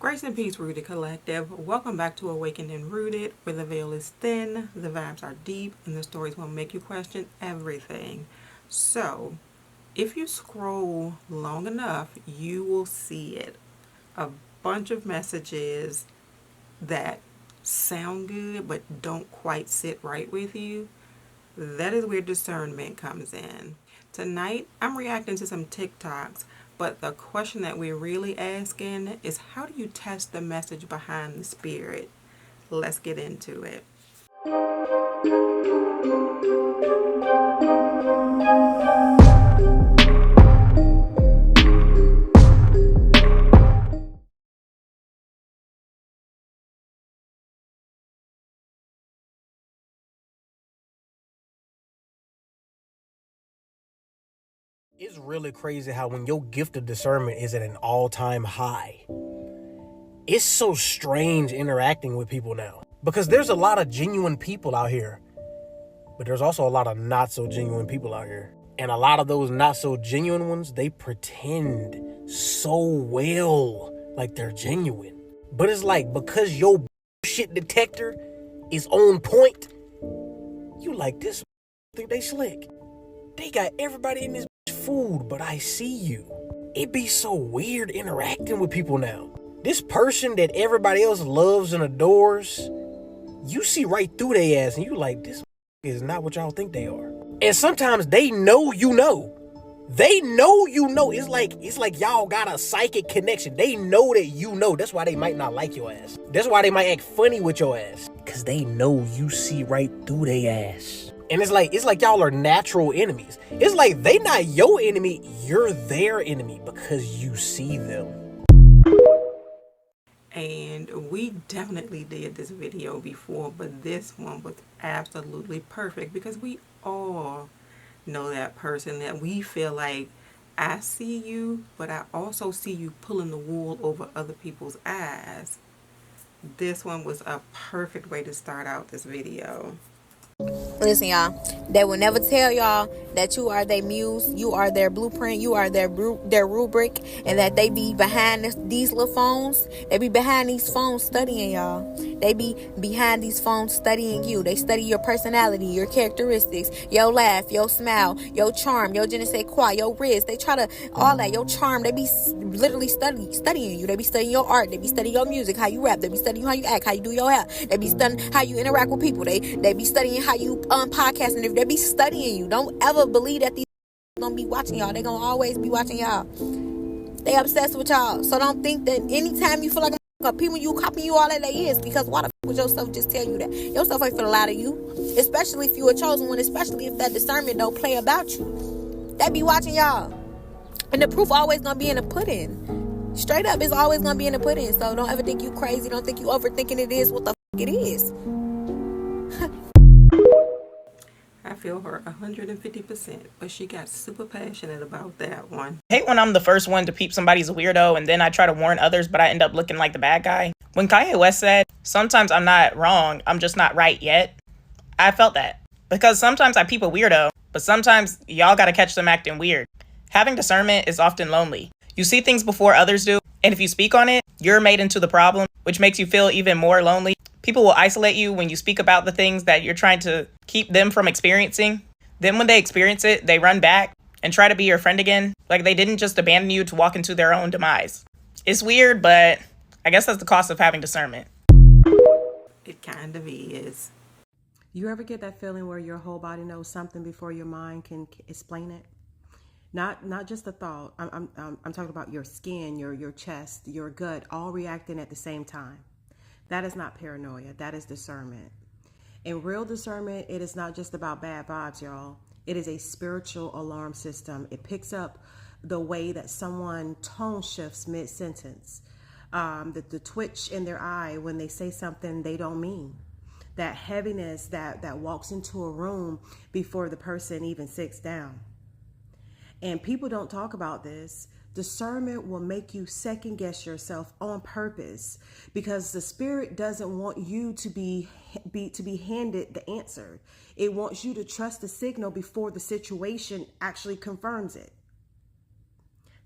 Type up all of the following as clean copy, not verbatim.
Grace and Peace Rooted Collective. Welcome back to Awakened and Rooted, where the veil is thin, the vibes are deep, and the stories will make you question everything. So, if you scroll long enough, you will see it. A bunch of messages that sound good but don't quite sit right with you. That is where discernment comes in. Tonight, I'm reacting to some TikToks, but the question that we're really asking is, how do you test the message behind the spirit? Let's get into it. It's really crazy how when your gift of discernment is at an all-time high, it's so strange interacting with people now. Because there's a lot of genuine people out here, but there's also a lot of not so genuine people out here. And a lot of those not so genuine ones, they pretend so well like they're genuine. But it's like, because your shit detector is on point, you like, this think they slick. They got everybody in this food, but I see you. It be so weird interacting with people now. This person that everybody else loves and adores, you see right through their ass and you like, this is not what y'all think they are. And sometimes they know you know. They know you know. It's like y'all got a psychic connection. They know that you know. That's why they might not like your ass. That's why they might act funny with your ass. Because they know you see right through their ass. And it's like y'all are natural enemies. It's like they not your enemy, you're their enemy because you see them. And we definitely did this video before, but this one was absolutely perfect because we all know that person that we feel like, I see you, but I also see you pulling the wool over other people's eyes. This one was a perfect way to start out this video. Listen, y'all, they will never tell y'all that you are their muse, you are their blueprint, you are their rubric, and that they be behind these little phones. They be behind these phones studying y'all. They be behind these phones studying you. They study your personality, your characteristics, your laugh, your smile, your charm, your je ne sais quoi, your wrist. They try to, all that, your charm. They be literally studying you. They be studying your art. They be studying your music, how you rap. They be studying how you act, how you do your hair. They be studying how you interact with people. They be studying how you podcasting. If they be studying you, don't ever believe that these gonna be watching y'all. They gonna always be watching y'all. They obsessed with y'all. So don't think that anytime you feel like people you copying you all that they is, because why the f would yourself just tell you that? Yourself ain't finna lie to you. Especially if you a chosen one, especially if that discernment don't play about you. They be watching y'all. And the proof always gonna be in the pudding. Straight up, it's always gonna be in the pudding. So don't ever think you crazy. Don't think you overthinking it is what the f it is. I feel her 150%, but she got super passionate about that one. I hate when I'm the first one to peep somebody's a weirdo and then I try to warn others, but I end up looking like the bad guy. When Kanye West said, "Sometimes I'm not wrong, I'm just not right yet," I felt that. Because sometimes I peep a weirdo, but sometimes y'all gotta catch them acting weird. Having discernment is often lonely. You see things before others do, and if you speak on it, you're made into the problem, which makes you feel even more lonely. People will isolate you when you speak about the things that you're trying to keep them from experiencing. Then when they experience it, they run back and try to be your friend again, like they didn't just abandon you to walk into their own demise. It's weird, but I guess that's the cost of having discernment. It kind of is. You ever get that feeling where your whole body knows something before your mind can explain it? Not just the thought. I'm talking about your skin, your chest, your gut, all reacting at the same time. That is not paranoia. That is discernment. In real discernment, it is not just about bad vibes, y'all. It is a spiritual alarm system. It picks up the way that someone tone shifts mid-sentence, the twitch in their eye when they say something they don't mean, that heaviness that walks into a room before the person even sits down. And people don't talk about this. Discernment will make you second guess yourself on purpose, because the spirit doesn't want you to be handed the answer. It wants you to trust the signal before the situation actually confirms it.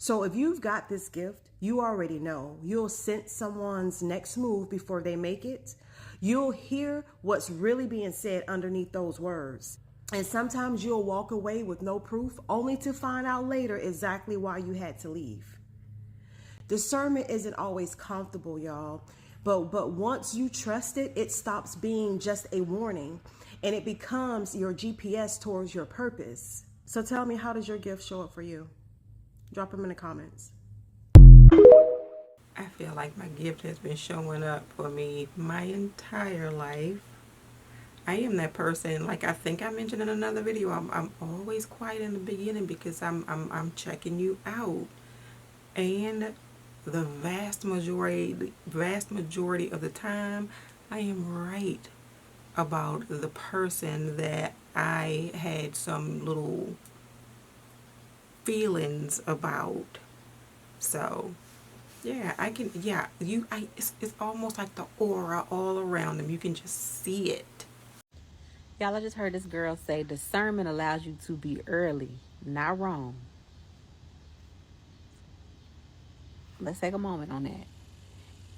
So if you've got this gift, you already know. You'll sense someone's next move before they make it. You'll hear what's really being said underneath those words. And sometimes you'll walk away with no proof, only to find out later exactly why you had to leave. Discernment isn't always comfortable, y'all. But once you trust it, it stops being just a warning and it becomes your GPS towards your purpose. So tell me, how does your gift show up for you? Drop them in the comments. I feel like my gift has been showing up for me my entire life. I am that person, like I think I mentioned in another video, I'm always quiet in the beginning because I'm checking you out. And the vast majority of the time, I am right about the person that I had some little feelings about. So yeah, it's almost like the aura all around them. You can just see it. Y'all, I just heard this girl say discernment allows you to be early, not wrong. Let's take a moment on that.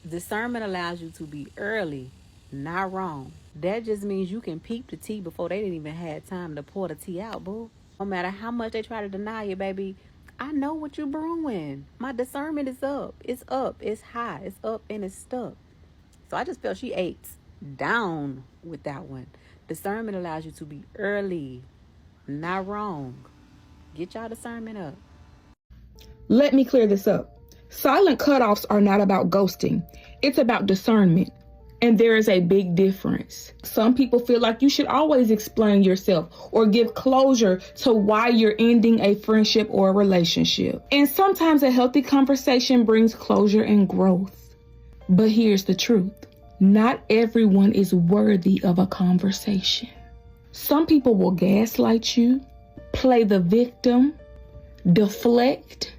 Discernment allows you to be early, not wrong. That just means you can peep the tea before they didn't even have time to pour the tea out, boo. No matter how much they try to deny you, baby, I know what you're brewing. My discernment is up. It's up. It's high. It's up and it's stuck. So I just felt she ate down with that one. Discernment allows you to be early, not wrong. Get y'all discernment up. Let me clear this up. Silent cutoffs are not about ghosting. It's about discernment. And there is a big difference. Some people feel like you should always explain yourself or give closure to why you're ending a friendship or a relationship. And sometimes a healthy conversation brings closure and growth. But here's the truth. Not everyone is worthy of a conversation. Some people will gaslight you, play the victim, deflect,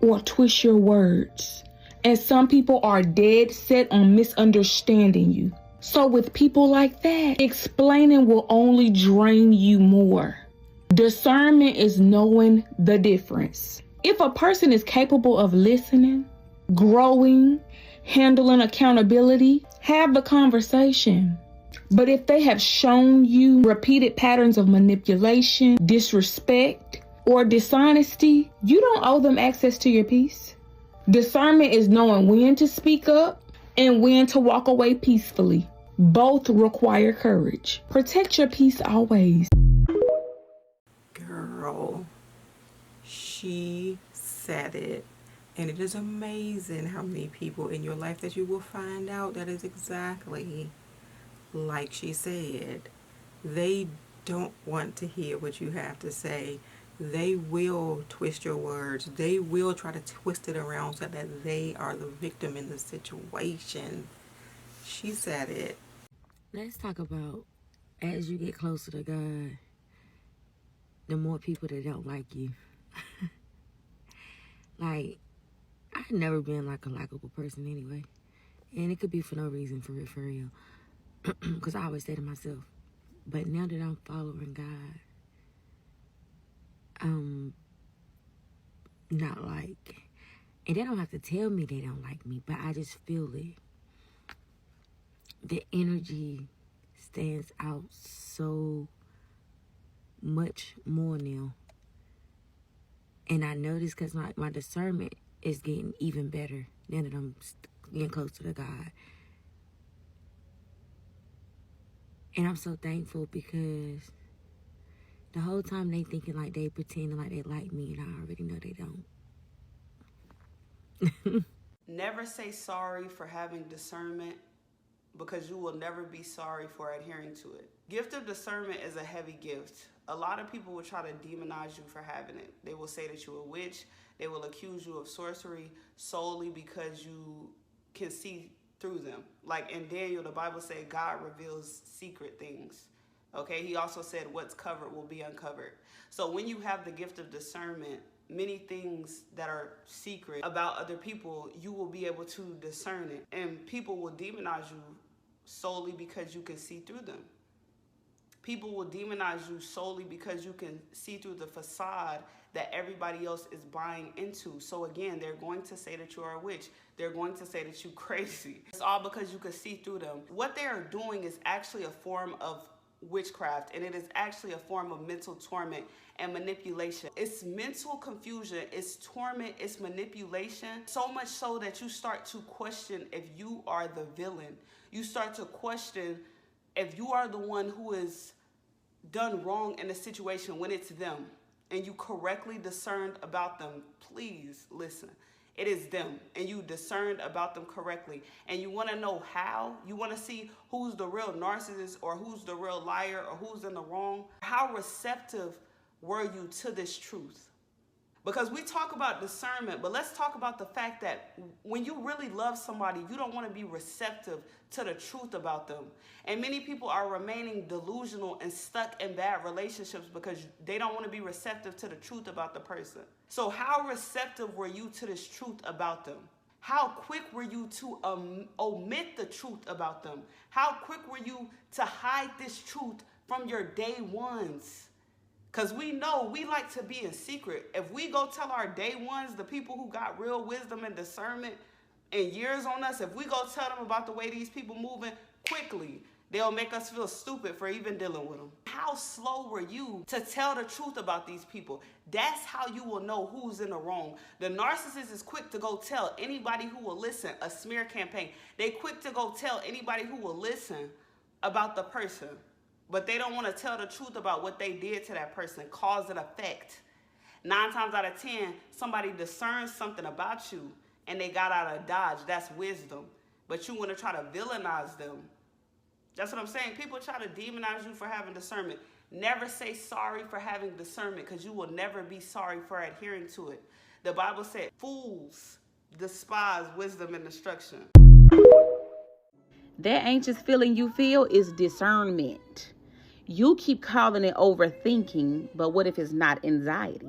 or twist your words. And some people are dead set on misunderstanding you. So with people like that, explaining will only drain you more. Discernment is knowing the difference. If a person is capable of listening, growing, handling accountability, have the conversation. But if they have shown you repeated patterns of manipulation, disrespect, or dishonesty, you don't owe them access to your peace. Discernment is knowing when to speak up and when to walk away peacefully. Both require courage. Protect your peace always. Girl, she said it. And it is amazing how many people in your life that you will find out that is exactly like she said. They don't want to hear what you have to say. They will twist your words. They will try to twist it around so that they are the victim in the situation. She said it. Let's talk about, as you get closer to God, the more people that don't like you. Like, I've never been like a likable person anyway. And it could be for no reason, for real. Because I always say to myself, but now that I'm following God, not like, and they don't have to tell me they don't like me, but I just feel it. The energy stands out so much more now. And I know this because my discernment is getting even better now that I'm getting closer to God. And I'm so thankful because the whole time they thinking like they pretending like they like me, and I already know they don't. Never say sorry for having discernment, because you will never be sorry for adhering to it. Gift of discernment is a heavy gift. A lot of people will try to demonize you for having it. They will say that you're a witch. They will accuse you of sorcery solely because you can see through them. Like in Daniel, the Bible said God reveals secret things. Okay, he also said what's covered will be uncovered. So when you have the gift of discernment, many things that are secret about other people, you will be able to discern it. And people will demonize you solely because you can see through them. People will demonize you solely because you can see through the facade that everybody else is buying into. So again, they're going to say that you are a witch. They're going to say that you're crazy. It's all because you can see through them. What they are doing is actually a form of witchcraft, and it is actually a form of mental torment and manipulation. It's mental confusion, it's torment, it's manipulation, so much so that you start to question if you are the villain. You start to question if you are the one who is done wrong in a situation when it's them, and you correctly discerned about them. Please listen. It is them, and you discerned about them correctly. And you want to know how? You want to see who's the real narcissist, or who's the real liar, or who's in the wrong? How receptive were you to this truth? Because we talk about discernment, but let's talk about the fact that when you really love somebody, you don't want to be receptive to the truth about them. And many people are remaining delusional and stuck in bad relationships because they don't want to be receptive to the truth about the person. So how receptive were you to this truth about them? How quick were you to omit the truth about them? How quick were you to hide this truth from your day ones? Because we know we like to be in secret. If we go tell our day ones, the people who got real wisdom and discernment and years on us, if we go tell them about the way these people moving quickly, they'll make us feel stupid for even dealing with them. How slow were you to tell the truth about these people? That's how you will know who's in the wrong. The narcissist is quick to go tell anybody who will listen a smear campaign. They quick to go tell anybody who will listen about the person. But they don't want to tell the truth about what they did to that person, cause and effect. 9 times out of 10, somebody discerns something about you and they got out of dodge. That's wisdom. But you want to try to villainize them. That's what I'm saying. People try to demonize you for having discernment. Never say sorry for having discernment, because you will never be sorry for adhering to it. The Bible said, fools despise wisdom and instruction. That anxious feeling you feel is discernment. You keep calling it overthinking, but what if it's not anxiety?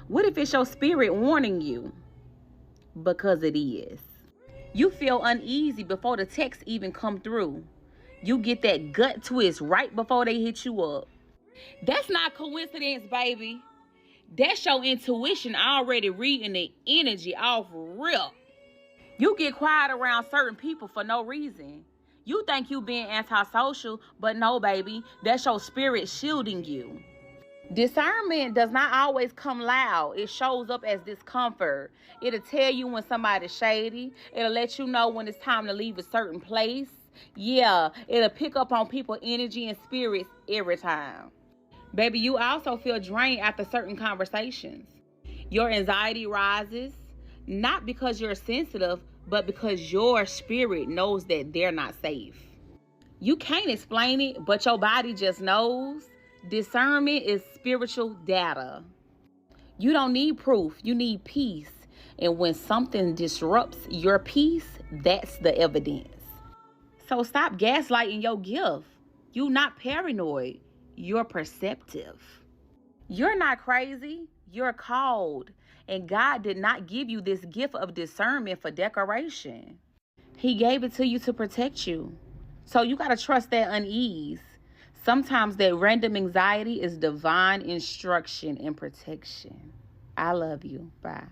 What if it's your spirit warning you? Because it is. You feel uneasy before the text even come through. You get that gut twist right before they hit you up. That's not coincidence, baby. That's your intuition already reading the energy off rip. You get quiet around certain people for no reason. You think you being antisocial, but no, baby, that's your spirit shielding you. Discernment does not always come loud. It shows up as discomfort. It'll tell you when somebody's shady. It'll let you know when it's time to leave a certain place. Yeah, it'll pick up on people's energy and spirits every time. Baby, you also feel drained after certain conversations. Your anxiety rises, not because you're sensitive, but because your spirit knows that they're not safe. You can't explain it, but your body just knows. Discernment is spiritual data. You don't need proof, you need peace. And when something disrupts your peace, that's the evidence. So stop gaslighting your gift. You're not paranoid, you're perceptive. You're not crazy, you're called. And God did not give you this gift of discernment for decoration. He gave it to you to protect you. So you got to trust that unease. Sometimes that random anxiety is divine instruction and protection. I love you. Bye.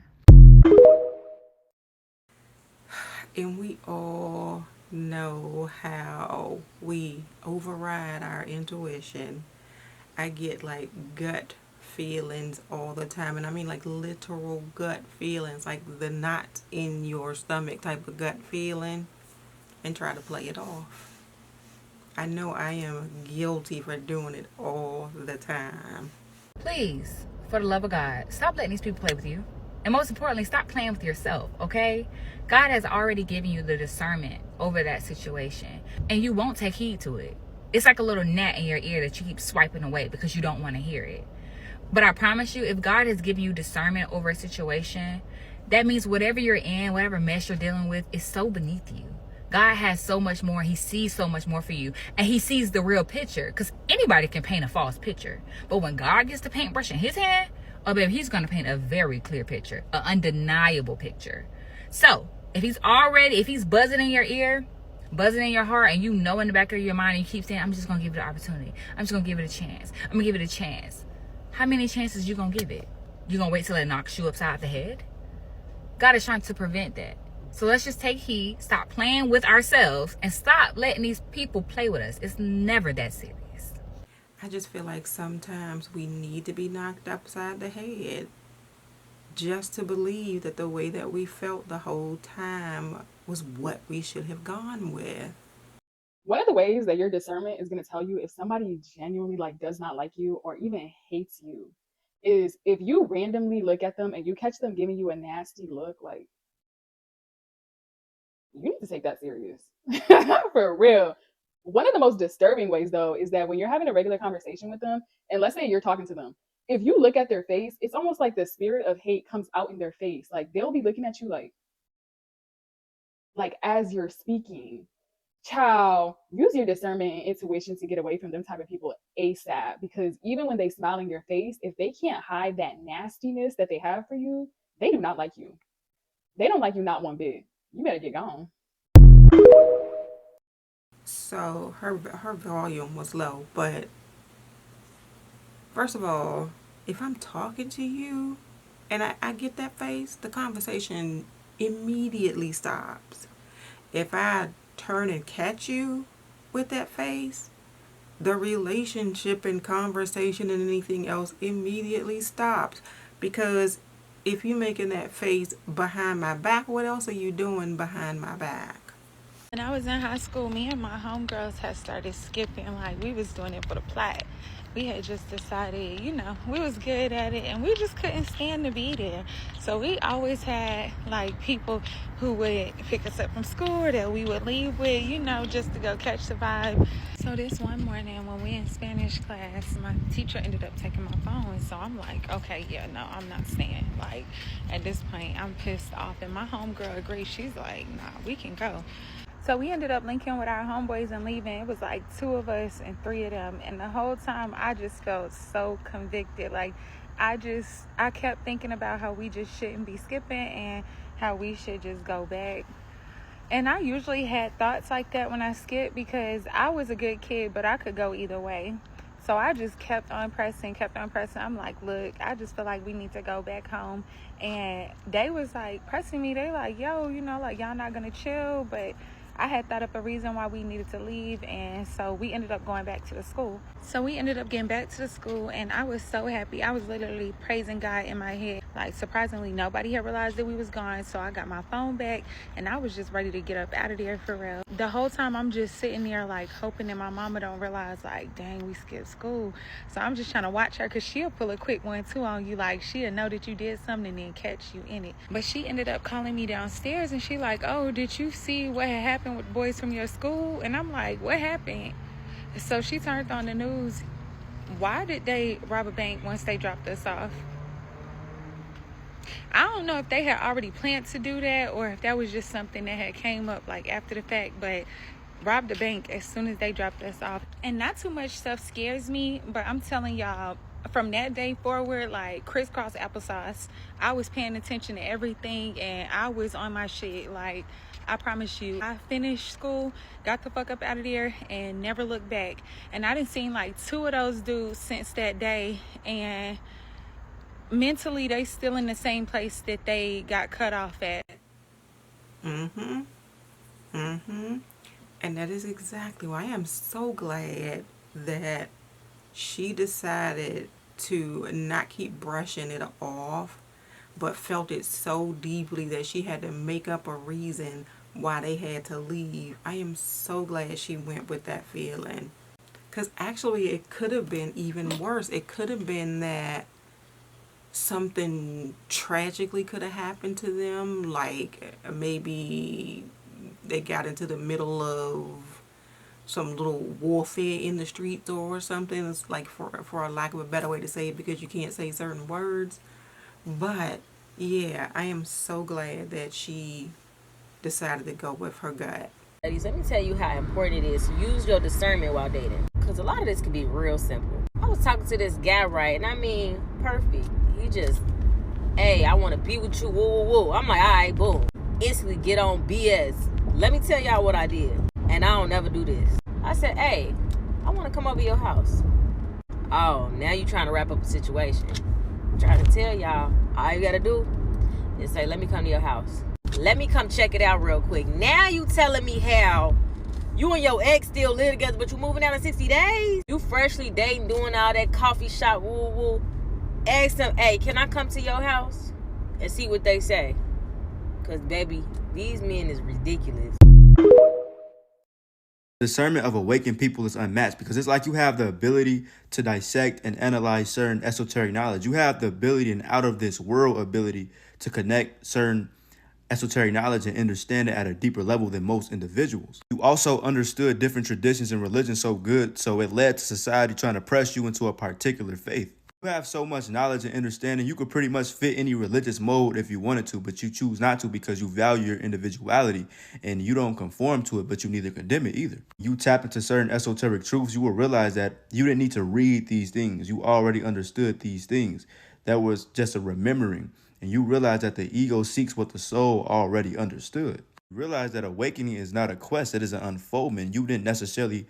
And we all know how we override our intuition. I get like gut feelings all the time, and I mean like literal gut feelings, like the knot in your stomach type of gut feeling, and try to play it off. I know I am guilty for doing it all the time. Please, for the love of God, stop letting these people play with you. And most importantly, stop playing with yourself, okay? God has already given you the discernment over that situation, and you won't take heed to it. It's like a little gnat in your ear that you keep swiping away because you don't want to hear it. But I promise you, if God has given you discernment over a situation, that means whatever you're in, whatever mess you're dealing with, is so beneath you. God has so much more. He sees so much more for you. And he sees the real picture. Because anybody can paint a false picture. But when God gets the paintbrush in his hand, oh baby, he's going to paint a very clear picture. An undeniable picture. So, if he's buzzing in your ear, buzzing in your heart, and you know in the back of your mind, you keep saying, I'm just gonna give it an opportunity, I'm just gonna give it a chance, I'm gonna give it a chance. How many chances you gonna give it? You gonna wait till it knocks you upside the head? God is trying to prevent that. So let's just take heed, stop playing with ourselves, and stop letting these people play with us. It's never that serious. I just feel like sometimes we need to be knocked upside the head just to believe that the way that we felt the whole time was what we should have gone with. One of the ways that your discernment is going to tell you if somebody genuinely does not like you or even hates you is if you randomly look at them and you catch them giving you a nasty look, like, you need to take that serious. For real. One of the most disturbing ways, though, is that when you're having a regular conversation with them, and let's say you're talking to them, if you look at their face, it's almost like the spirit of hate comes out in their face. Like, they'll be looking at you like as you're speaking. Child, use your discernment and intuition to get away from them type of people ASAP, because even when they smile in your face, if they can't hide that nastiness that they have for you, they do not like you. They don't like you not one bit. You better get gone. So her volume was low, but first of all, if I'm talking to you and I get that face, the conversation immediately stops. If I turn and catch you with that face, the relationship and conversation and anything else immediately stops. Because if you're making that face behind my back, what else are you doing behind my back? When I was in high school, me and my homegirls had started skipping. Like, we was doing it for the plot. We had just decided, you know, we was good at it, and we just couldn't stand to be there. So we always had, like, people who would pick us up from school or that we would leave with, you know, just to go catch the vibe. So this one morning when we in Spanish class, my teacher ended up taking my phone. So I'm like, okay, yeah, no, I'm not staying. Like, at this point, I'm pissed off. And my homegirl agreed. She's like, nah, we can go. So we ended up linking with our homeboys and leaving. It was like 2 of us and 3 of them. And the whole time I just felt so convicted. Like, I kept thinking about how we just shouldn't be skipping and how we should just go back. And I usually had thoughts like that when I skipped because I was a good kid, but I could go either way. So I just kept on pressing. I'm like, look, I just feel like we need to go back home. And they was like pressing me. They like, yo, you know, like, y'all not going to chill, but I had thought up a reason why we needed to leave, and so we ended up going back to the school. So we ended up getting back to the school, and I was so happy. I was literally praising God in my head. Like, surprisingly, nobody had realized that we was gone, so I got my phone back, and I was just ready to get up out of there for real. The whole time, I'm just sitting there, like, hoping that my mama don't realize, like, dang, we skipped school. So I'm just trying to watch her, because she'll pull a quick one, too, on you. Like, she'll know that you did something and then catch you in it. But she ended up calling me downstairs, and she like, oh, did you see what had happened with boys from your school? And I'm like, what happened? So she turned on the news. Why did they rob a bank once they dropped us off? I don't know if they had already planned to do that or if that was just something that had came up like after the fact, but robbed the bank as soon as they dropped us off. And not too much stuff scares me, but I'm telling y'all, from that day forward, like crisscross applesauce, I was paying attention to everything and I was on my shit. Like, I promise you, I finished school, got the fuck up out of there, and never looked back. And I done seen like 2 of those dudes since that day, and mentally they still in the same place that they got cut off at. And that is exactly why I am so glad that she decided to not keep brushing it off, but felt it so deeply that she had to make up a reason why they had to leave. I am so glad she went with that feeling, because actually it could have been even worse. It could have been that something tragically could have happened to them, like maybe they got into the middle of some little warfare in the streets or something. It's like, for a lack of a better way to say it, because you can't say certain words. But yeah, I am so glad that she decided to go with her gut. Ladies, let me tell you how important it is to use your discernment while dating, because a lot of this can be real simple. I was talking to this guy, right, and I mean, perfect. He just, hey, I want to be with you, woo, woo, woo. I'm like, all right, boom. Instantly get on BS. Let me tell y'all what I did. and I don't ever do this. I said, hey, I want to come over your house. Oh, now you trying to wrap up a situation. I'm trying to tell y'all, all you got to do is say, let me come to your house. Let me come check it out real quick. Now you telling me how you and your ex still live together, but you moving out in 60 days? You freshly dating, doing all that coffee shop woo-woo. Ask them, hey, can I come to your house? And see what they say. Because, baby, these men is ridiculous. Discernment of awakened people is unmatched because it's like you have the ability to dissect and analyze certain esoteric knowledge. You have the ability and out of this world ability to connect certain esoteric knowledge and understand it at a deeper level than most individuals. You also understood different traditions and religions so good, so it led to society trying to press you into a particular faith. You have so much knowledge and understanding, you could pretty much fit any religious mode if you wanted to, but you choose not to because you value your individuality and you don't conform to it, but you neither condemn it either. You tap into certain esoteric truths, you will realize that you didn't need to read these things. You already understood these things. That was just a remembering. And you realize that the ego seeks what the soul already understood. You realize that awakening is not a quest, it is an unfoldment. You didn't necessarily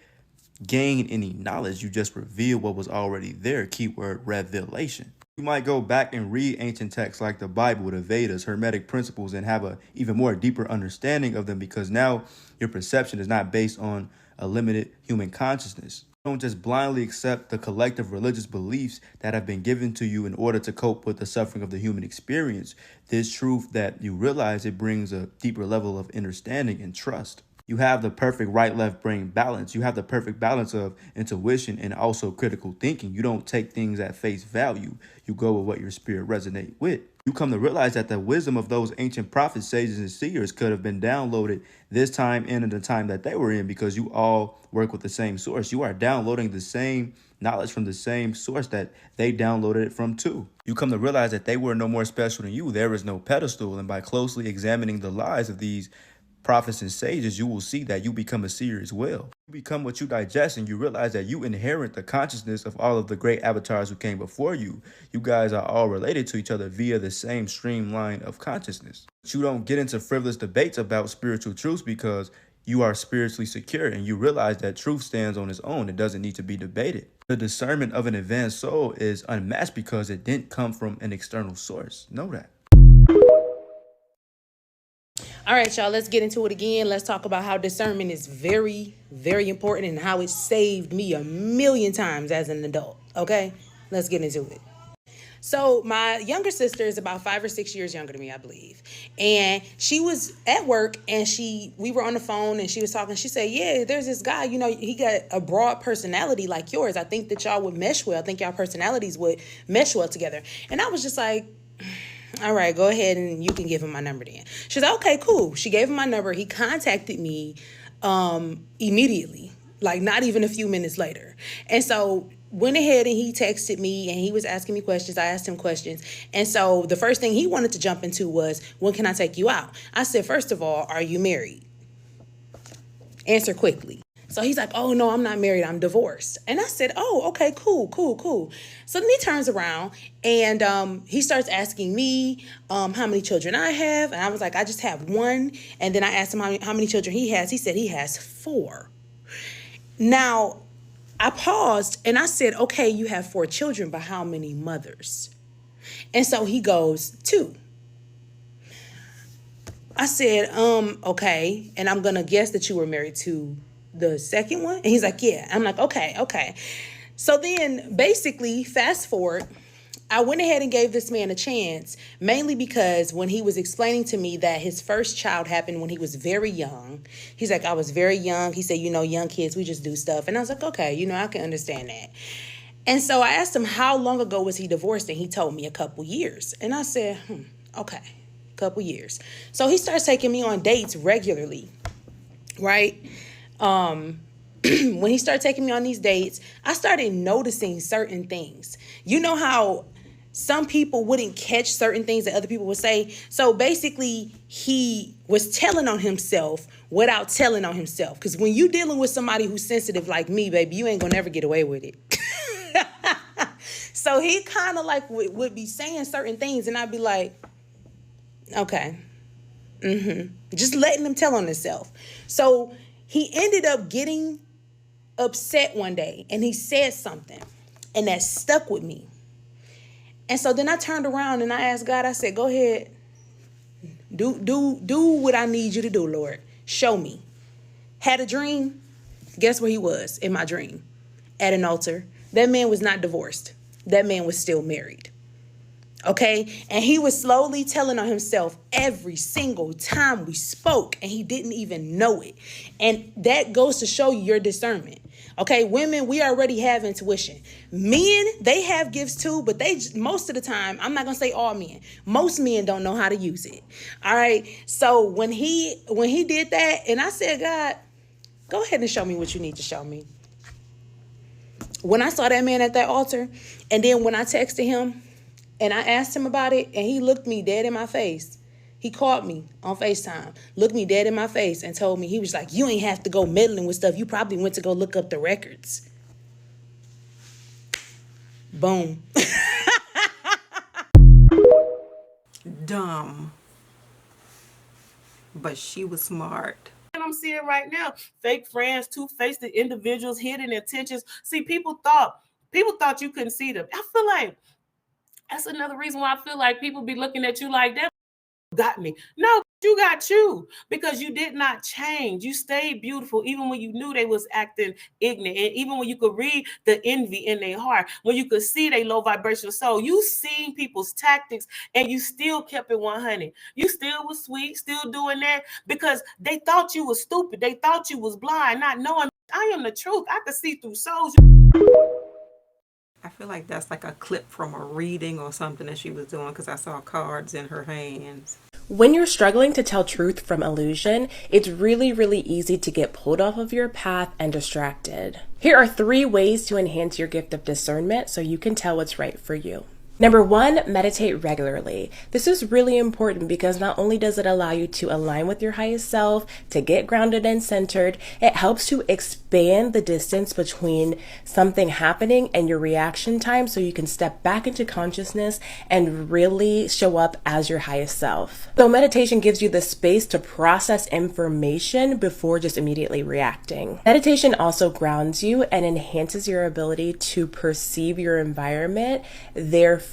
gain any knowledge, you just reveal what was already there. Keyword revelation. You might go back and read ancient texts like the Bible, the Vedas, Hermetic principles, and have a even more deeper understanding of them because now your perception is not based on a limited human consciousness. You don't just blindly accept the collective religious beliefs that have been given to you in order to cope with the suffering of the human experience. This truth that you realize, it brings a deeper level of understanding and trust. You have the perfect right-left brain balance. You have the perfect balance of intuition and also critical thinking. You don't take things at face value. You go with what your spirit resonates with. You come to realize that the wisdom of those ancient prophets, sages, and seers could have been downloaded this time and in the time that they were in because you all work with the same source. You are downloading the same knowledge from the same source that they downloaded it from too. You come to realize that they were no more special than you. There is no pedestal. And by closely examining the lies of these prophets and sages, you will see that you become a seer as well. You become what you digest, and you realize that you inherit the consciousness of all of the great avatars who came before you. You guys are all related to each other via the same streamline of consciousness. But you don't get into frivolous debates about spiritual truths because you are spiritually secure and you realize that truth stands on its own. It doesn't need to be debated. The discernment of an advanced soul is unmatched because it didn't come from an external source. Know that. All right, y'all, let's get into it again. Let's talk about how discernment is very, very important and how it saved me a million times as an adult. Okay, let's get into it. So my younger sister is about 5 or 6 years younger than me, I believe. And she was at work and we were on the phone and she was talking. She said, yeah, there's this guy, he got a broad personality like yours. I think that y'all would mesh well. I think y'all personalities would mesh well together. And I was just like, all right, go ahead and you can give him my number then. She's like, okay, cool. She gave him my number. He contacted me immediately, like not even a few minutes later. And so went ahead and he texted me and he was asking me questions. I asked him questions. And so the first thing he wanted to jump into was, when can I take you out? I said, first of all, are you married? Answer quickly. So he's like, oh, no, I'm not married. I'm divorced. And I said, oh, okay, cool. So then he turns around and he starts asking me how many children I have. And I was like, I just have one. And then I asked him how many children he has. He said he has 4. Now, I paused and I said, okay, you have 4 children, but how many mothers? And so he goes, 2. I said, okay. And I'm going to guess that you were married to the second one? And he's like, yeah. I'm like, okay. So then basically, fast forward, I went ahead and gave this man a chance, mainly because when he was explaining to me that his first child happened when he was very young, he's like, I was very young. He said, young kids, we just do stuff. And I was like, okay, I can understand that. And so I asked him, how long ago was he divorced? And he told me a couple years. And I said, okay, couple years. So he starts taking me on dates regularly, right? When he started taking me on these dates, I started noticing certain things. You know how some people wouldn't catch certain things that other people would say? So basically, he was telling on himself without telling on himself. Because when you're dealing with somebody who's sensitive like me, baby, you ain't gonna never get away with it. So he kind of like would be saying certain things and I'd be like, okay. Just letting him tell on himself. So He ended up getting upset one day and he said something and that stuck with me. And so then I turned around and I asked God, I said, go ahead, do what I need you to do, Lord. Show me. Had a dream. Guess where he was in my dream? At an altar. That man was not divorced. That man was still married. Okay? And he was slowly telling on himself every single time we spoke, and he didn't even know it. And that goes to show you your discernment. Okay, women, we already have intuition. Men, they have gifts too, but they most of the time, I'm not gonna say all men, most men don't know how to use it. All right. So when he did that, and I said, God, go ahead and show me what you need to show me. When I saw that man at that altar, and then when I texted him and I asked him about it, and he looked me dead in my face. He called me on FaceTime, looked me dead in my face and told me, he was like, you ain't have to go meddling with stuff. You probably went to go look up the records. Boom. Dumb. But she was smart. And I'm seeing right now, fake friends, two-faced individuals, hidden intentions. See, people thought you couldn't see them. I feel like that's another reason why I feel like people be looking at you like that. Got me. No, you got you, because you did not change. You stayed beautiful even when you knew they was acting ignorant, and even when you could read the envy in their heart, when you could see their low vibrational soul. You seen people's tactics and you still kept it 100. You still was sweet, still doing that, because they thought you was stupid. They thought you was blind, not knowing I am the truth. I could see through souls. I feel like that's like a clip from a reading or something that she was doing, because I saw cards in her hands. When you're struggling to tell truth from illusion, it's really, really easy to get pulled off of your path and distracted. Here are 3 ways to enhance your gift of discernment so you can tell what's right for you. Number 1, meditate regularly. This is really important because not only does it allow you to align with your highest self, to get grounded and centered, it helps to expand the distance between something happening and your reaction time so you can step back into consciousness and really show up as your highest self. So meditation gives you the space to process information before just immediately reacting. Meditation also grounds you and enhances your ability to perceive your environment, therefore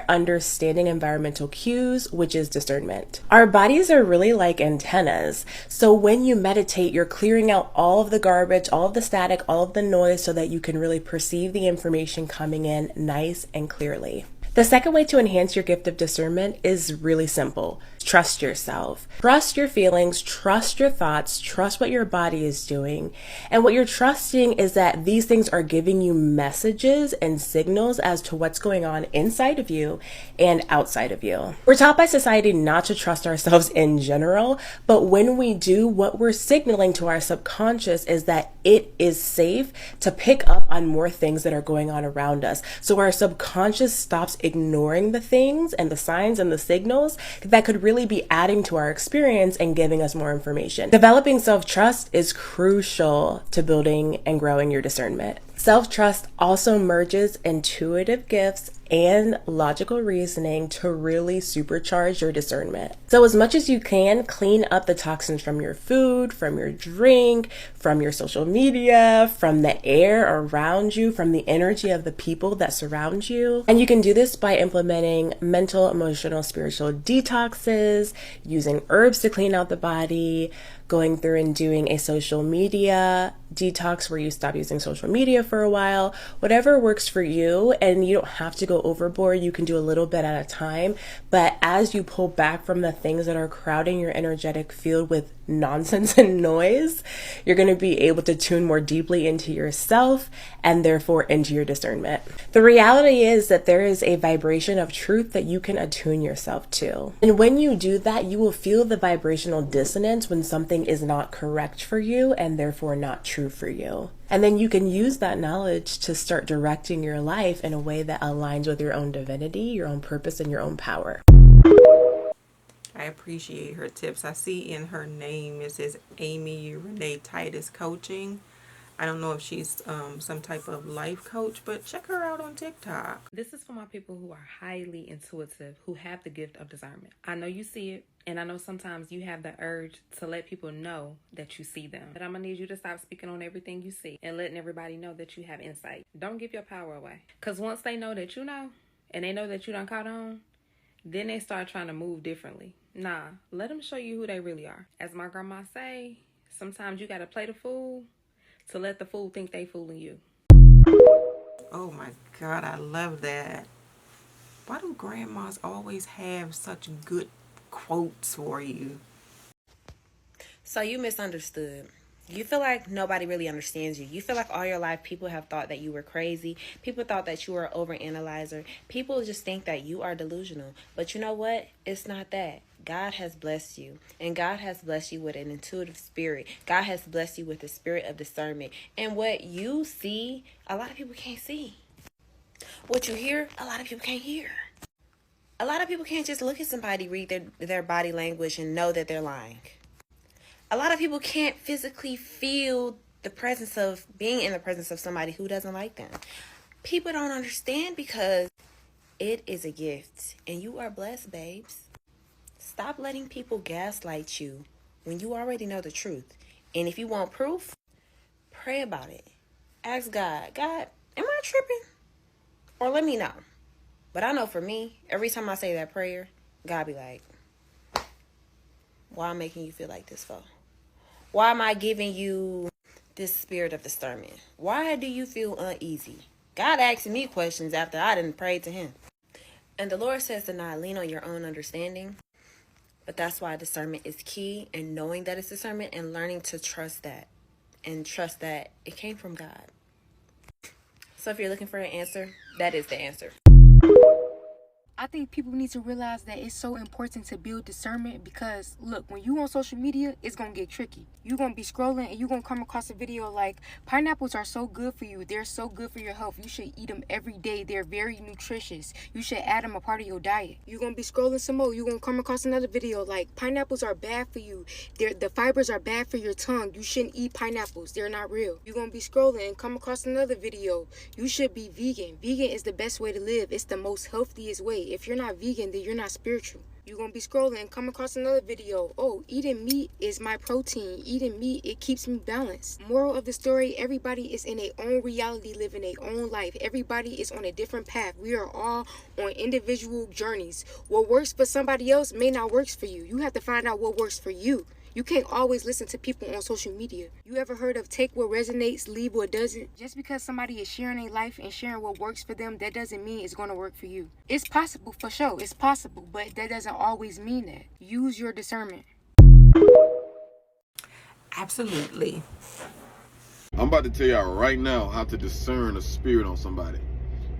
understanding environmental cues, which is discernment. Our bodies are really like antennas. So when you meditate, you're clearing out all of the garbage, all of the static, all of the noise so that you can really perceive the information coming in nice and clearly. The second way to enhance your gift of discernment is really simple. Trust yourself. Trust your feelings, trust your thoughts, trust what your body is doing. And what you're trusting is that these things are giving you messages and signals as to what's going on inside of you and outside of you. We're taught by society not to trust ourselves in general, but when we do, what we're signaling to our subconscious is that it is safe to pick up on more things that are going on around us. So our subconscious stops ignoring the things and the signs and the signals that could really be adding to our experience and giving us more information. Developing self-trust is crucial to building and growing your discernment. Self-trust also merges intuitive gifts and logical reasoning to really supercharge your discernment. So as much as you can, clean up the toxins from your food, from your drink, from your social media, from the air around you, from the energy of the people that surround you. And you can do this by implementing mental, emotional, spiritual detoxes, using herbs to clean out the body, going through and doing a social media detox where you stop using social media for a while, whatever works for you. And you don't have to go overboard. You can do a little bit at a time. But as you pull back from the things that are crowding your energetic field with nonsense and noise, you're going to be able to tune more deeply into yourself and therefore into your discernment. The reality is that there is a vibration of truth that you can attune yourself to. And when you do that, you will feel the vibrational dissonance when something is not correct for you and therefore not true for you. And then you can use that knowledge to start directing your life in a way that aligns with your own divinity, your own purpose, and your own power. I appreciate her tips. I see in her name it says Amy Renee Titus Coaching. I don't know if she's some type of life coach, but check her out on TikTok. This is for my people who are highly intuitive, who have the gift of discernment. I know you see it. And I know sometimes you have the urge to let people know that you see them. But I'm going to need you to stop speaking on everything you see and letting everybody know that you have insight. Don't give your power away. Because once they know that you know, and they know that you done caught on, then they start trying to move differently. Nah, let them show you who they really are. As my grandma say, sometimes you got to play the fool to let the fool think they fooling you. Oh my God, I love that. Why do grandmas always have such good quotes for you? So you misunderstood. You feel like nobody really understands you. You feel like all your life people have thought that you were crazy. People thought that you were an overanalyzer. People just think that you are delusional. But you know what? It's not that. God has blessed you. And God has blessed you with an intuitive spirit. God has blessed you with the spirit of discernment. And what you see, a lot of people can't see. What you hear, a lot of people can't hear. A lot of people can't just look at somebody, read their body language, and know that they're lying. A lot of people can't physically feel the presence of being in the presence of somebody who doesn't like them. People don't understand because it is a gift. And you are blessed, babes. Stop letting people gaslight you when you already know the truth. And if you want proof, pray about it. Ask God, God, am I tripping? Or let me know. But I know for me, every time I say that prayer, God be like, why am I making you feel like this for? Why am I giving you this spirit of discernment? Why do you feel uneasy? God asking me questions after I didn't pray to him. And the Lord says to not lean on your own understanding. But that's why discernment is key, and knowing that it's discernment and learning to trust that. And trust that it came from God. So if you're looking for an answer, that is the answer. I think people need to realize that it's so important to build discernment because, look, when you on social media, it's going to get tricky. You're going to be scrolling and you're going to come across a video like, pineapples are so good for you. They're so good for your health. You should eat them every day. They're very nutritious. You should add them a part of your diet. You're going to be scrolling some more. You're going to come across another video like, pineapples are bad for you. The fibers are bad for your tongue. You shouldn't eat pineapples. They're not real. You're going to be scrolling and come across another video. You should be vegan. Vegan is the best way to live. It's the most healthiest way. If you're not vegan, then you're not spiritual. You're going to be scrolling and come across another video. Oh, eating meat is my protein. Eating meat, it keeps me balanced. Moral of the story, everybody is in their own reality, living their own life. Everybody is on a different path. We are all on individual journeys. What works for somebody else may not work for you. You have to find out what works for you. You can't always listen to people on social media. You ever heard of take what resonates, leave what doesn't? Just because somebody is sharing their life and sharing what works for them, that doesn't mean it's going to work for you. It's possible, for sure. It's possible, but that doesn't always mean that. Use your discernment. Absolutely. I'm about to tell y'all right now how to discern a spirit on somebody.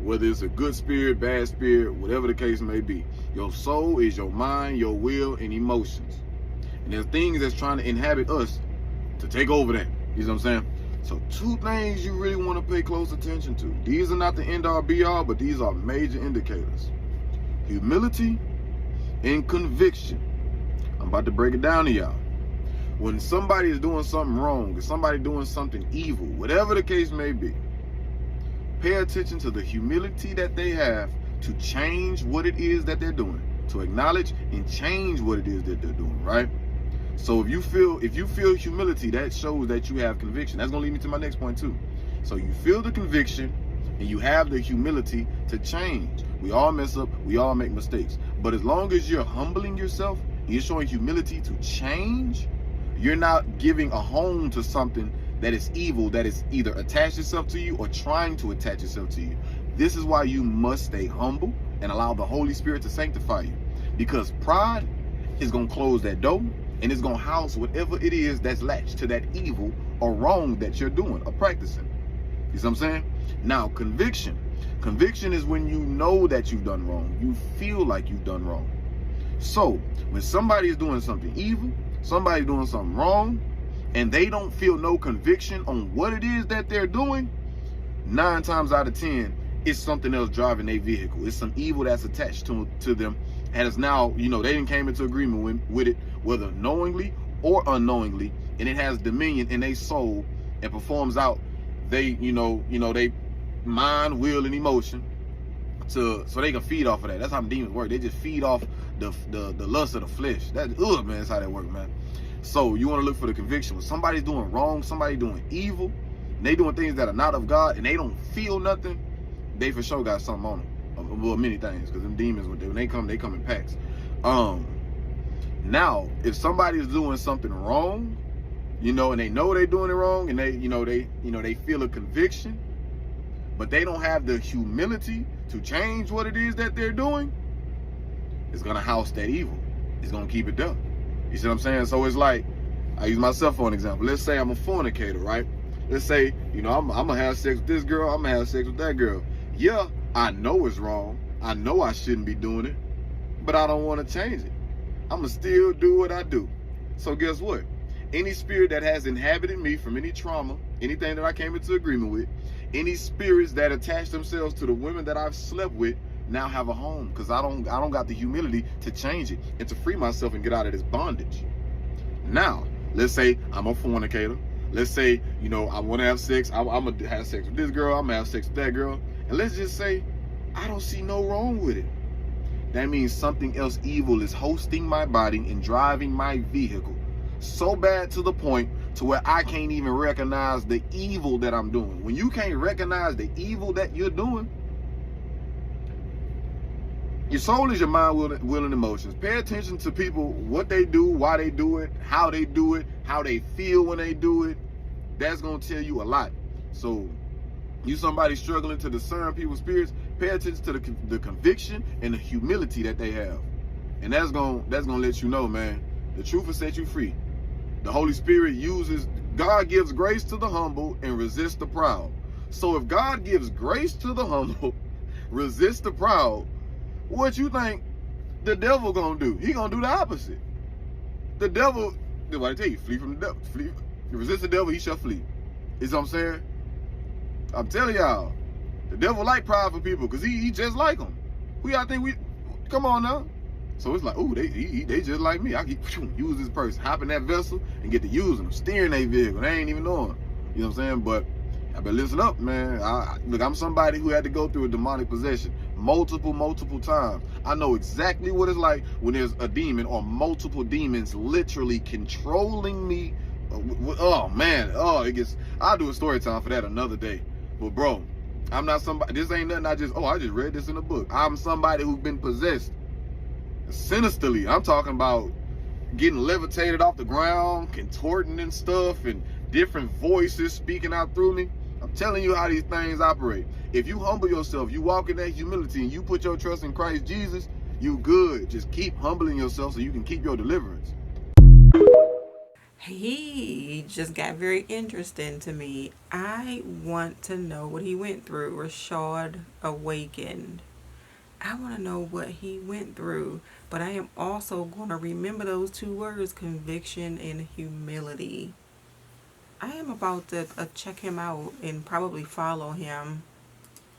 Whether it's a good spirit, bad spirit, whatever the case may be. Your soul is your mind, your will, and emotions. And there's things that's trying to inhabit us to take over that. You know what I'm saying? So 2 things you really want to pay close attention to. These are not the end all be all, but these are major indicators. Humility and conviction. I'm about to break it down to y'all. When somebody is doing something wrong, or somebody doing something evil, whatever the case may be, pay attention to the humility that they have to change what it is that they're doing, to acknowledge and change what it is that they're doing, right? So if you feel humility, that shows that you have conviction. That's gonna lead me to my next point too. So you feel the conviction and you have the humility to change. We all mess up, we all make mistakes. But as long as you're humbling yourself, you're showing humility to change, you're not giving a home to something that is evil, that is either attached itself to you or trying to attach itself to you. This is why you must stay humble and allow the Holy Spirit to sanctify you. Because pride is gonna close that door, and it's going to house whatever it is that's latched to that evil or wrong that you're doing or practicing. You see what I'm saying? Now, conviction. Conviction is when you know that you've done wrong. You feel like you've done wrong. So, when somebody is doing something evil, somebody doing something wrong, and they don't feel no conviction on what it is that they're doing, 9 times out of 10, it's something else driving their vehicle. It's some evil that's attached to them. And it's now, they didn't came into agreement with it, whether knowingly or unknowingly, and it has dominion in their soul and performs out they mind, will, and emotion so they can feed off of that. That's how demons work. They just feed off the lust of the flesh. That man, that's how that works, man. So you want to look for the conviction. When somebody's doing wrong, somebody doing evil, and they doing things that are not of God, and they don't feel nothing, they for sure got something on them. Well, many things, because them demons, when they come in packs. Now, if somebody is doing something wrong, and they know they're doing it wrong, and they feel a conviction, but they don't have the humility to change what it is that they're doing, it's gonna house that evil. It's gonna keep it there. You see what I'm saying? So it's like, I use myself for an example. Let's say I'm a fornicator, right? Let's say, I'm gonna have sex with this girl, I'm gonna have sex with that girl. Yeah, I know it's wrong. I know I shouldn't be doing it, but I don't want to change it. I'm gonna still do what I do. So guess what? Any spirit that has inhabited me from any trauma, anything that I came into agreement with, any spirits that attach themselves to the women that I've slept with, now have a home, because I don't got the humility to change it and to free myself and get out of this bondage. Now, let's say I'm a fornicator. Let's say, I want to have sex. I'm going to have sex with this girl. I'm going to have sex with that girl. And let's just say I don't see no wrong with it. That means something else evil is hosting my body and driving my vehicle so bad to the point to where I can't even recognize the evil that I'm doing. When you can't recognize the evil that you're doing, your soul is your mind, will, and emotions. Pay attention to people, what they do, why they do it, how they feel when they do it. That's going to tell you a lot. So you somebody struggling to discern people's spirits, pay attention to the conviction and the humility that they have. And that's going to let you know, man, the truth will set you free. The Holy Spirit God gives grace to the humble and resists the proud. So if God gives grace to the humble, resists the proud, what you think the devil gonna do? He gonna do the opposite. The devil, what I tell you, flee from the devil. Flee, resist the devil, he shall flee. You know what I'm saying? I'm telling y'all, the devil like prideful people, because he just like them. Come on now. So it's like, ooh, they just like me. I can use this person, hop in that vessel and get to using them, steering their vehicle. They ain't even knowing. You know what I'm saying? But I better listen up, man. Look, I'm somebody who had to go through a demonic possession multiple times. I know exactly what it's like when there's a demon or multiple demons literally controlling me. Oh man, I'll do a story time for that another day. But bro, I'm not somebody, this ain't nothing I just read this in a book. I'm somebody who's been possessed sinisterly. I'm talking about getting levitated off the ground, contorting and stuff, and different voices speaking out through me. I'm telling you how these things operate. If you humble yourself, you walk in that humility, and you put your trust in Christ Jesus, you good. Just keep humbling yourself so you can keep your deliverance. He just got very interesting to me. I want to know what he went through. Rashad awakened. I want to know what he went through. But I am also going to remember those two words, conviction and humility. I am about to check him out and probably follow him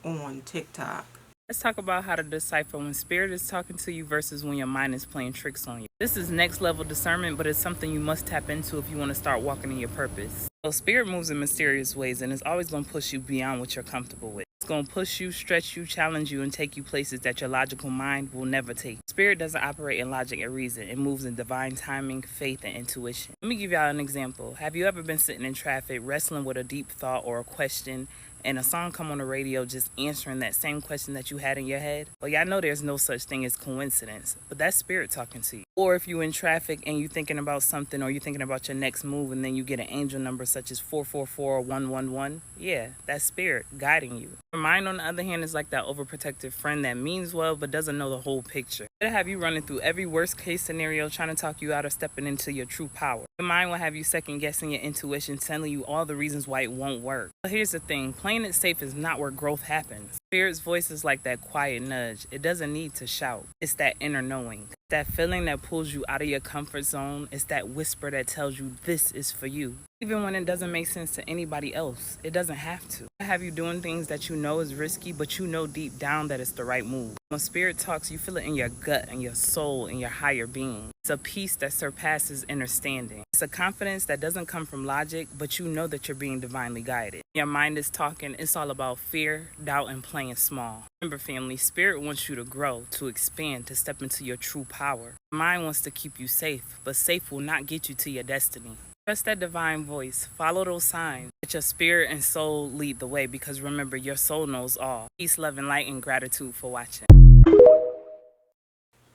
on TikTok. Let's talk about how to decipher when spirit is talking to you versus when your mind is playing tricks on you. This is next level discernment, but it's something you must tap into if you want to start walking in your purpose. So spirit moves in mysterious ways, and it's always going to push you beyond what you're comfortable with. It's going to push you, stretch you, challenge you, and take you places that your logical mind will never take. Spirit doesn't operate in logic and reason. It moves in divine timing, faith, and intuition. Let me give y'all an example. Have you ever been sitting in traffic, wrestling with a deep thought or a question, and a song come on the radio just answering that same question that you had in your head? Well, y'all know there's no such thing as coincidence, but that's spirit talking to you. Or if you're in traffic and you're thinking about something, or you're thinking about your next move, and then you get an angel number such as 444 or 111, yeah, that's spirit guiding you. Your mind, on the other hand, is like that overprotective friend that means well but doesn't know the whole picture. It'll have you running through every worst case scenario trying to talk you out of stepping into your true power. Your mind will have you second guessing your intuition, telling you all the reasons why it won't work. But here's the thing, playing it safe is not where growth happens. Spirit's voice is like that quiet nudge. It doesn't need to shout. It's that inner knowing. That feeling that pulls you out of your comfort zone. It's that whisper that tells you this is for you. Even when it doesn't make sense to anybody else, it doesn't have to. Have you doing things that you know is risky, but you know deep down that it's the right move. When spirit talks, you feel it in your gut, in your soul, in your higher being. It's a peace that surpasses understanding. It's a confidence that doesn't come from logic, but you know that you're being divinely guided. Your mind is talking, it's all about fear, doubt, and playing small. Remember, family, spirit wants you to grow, to expand, to step into your true power. Mind wants to keep you safe, but safe will not get you to your destiny. Trust that divine voice. Follow those signs. Let your spirit and soul lead the way, because remember, your soul knows all. Peace, love, and light, and gratitude for watching.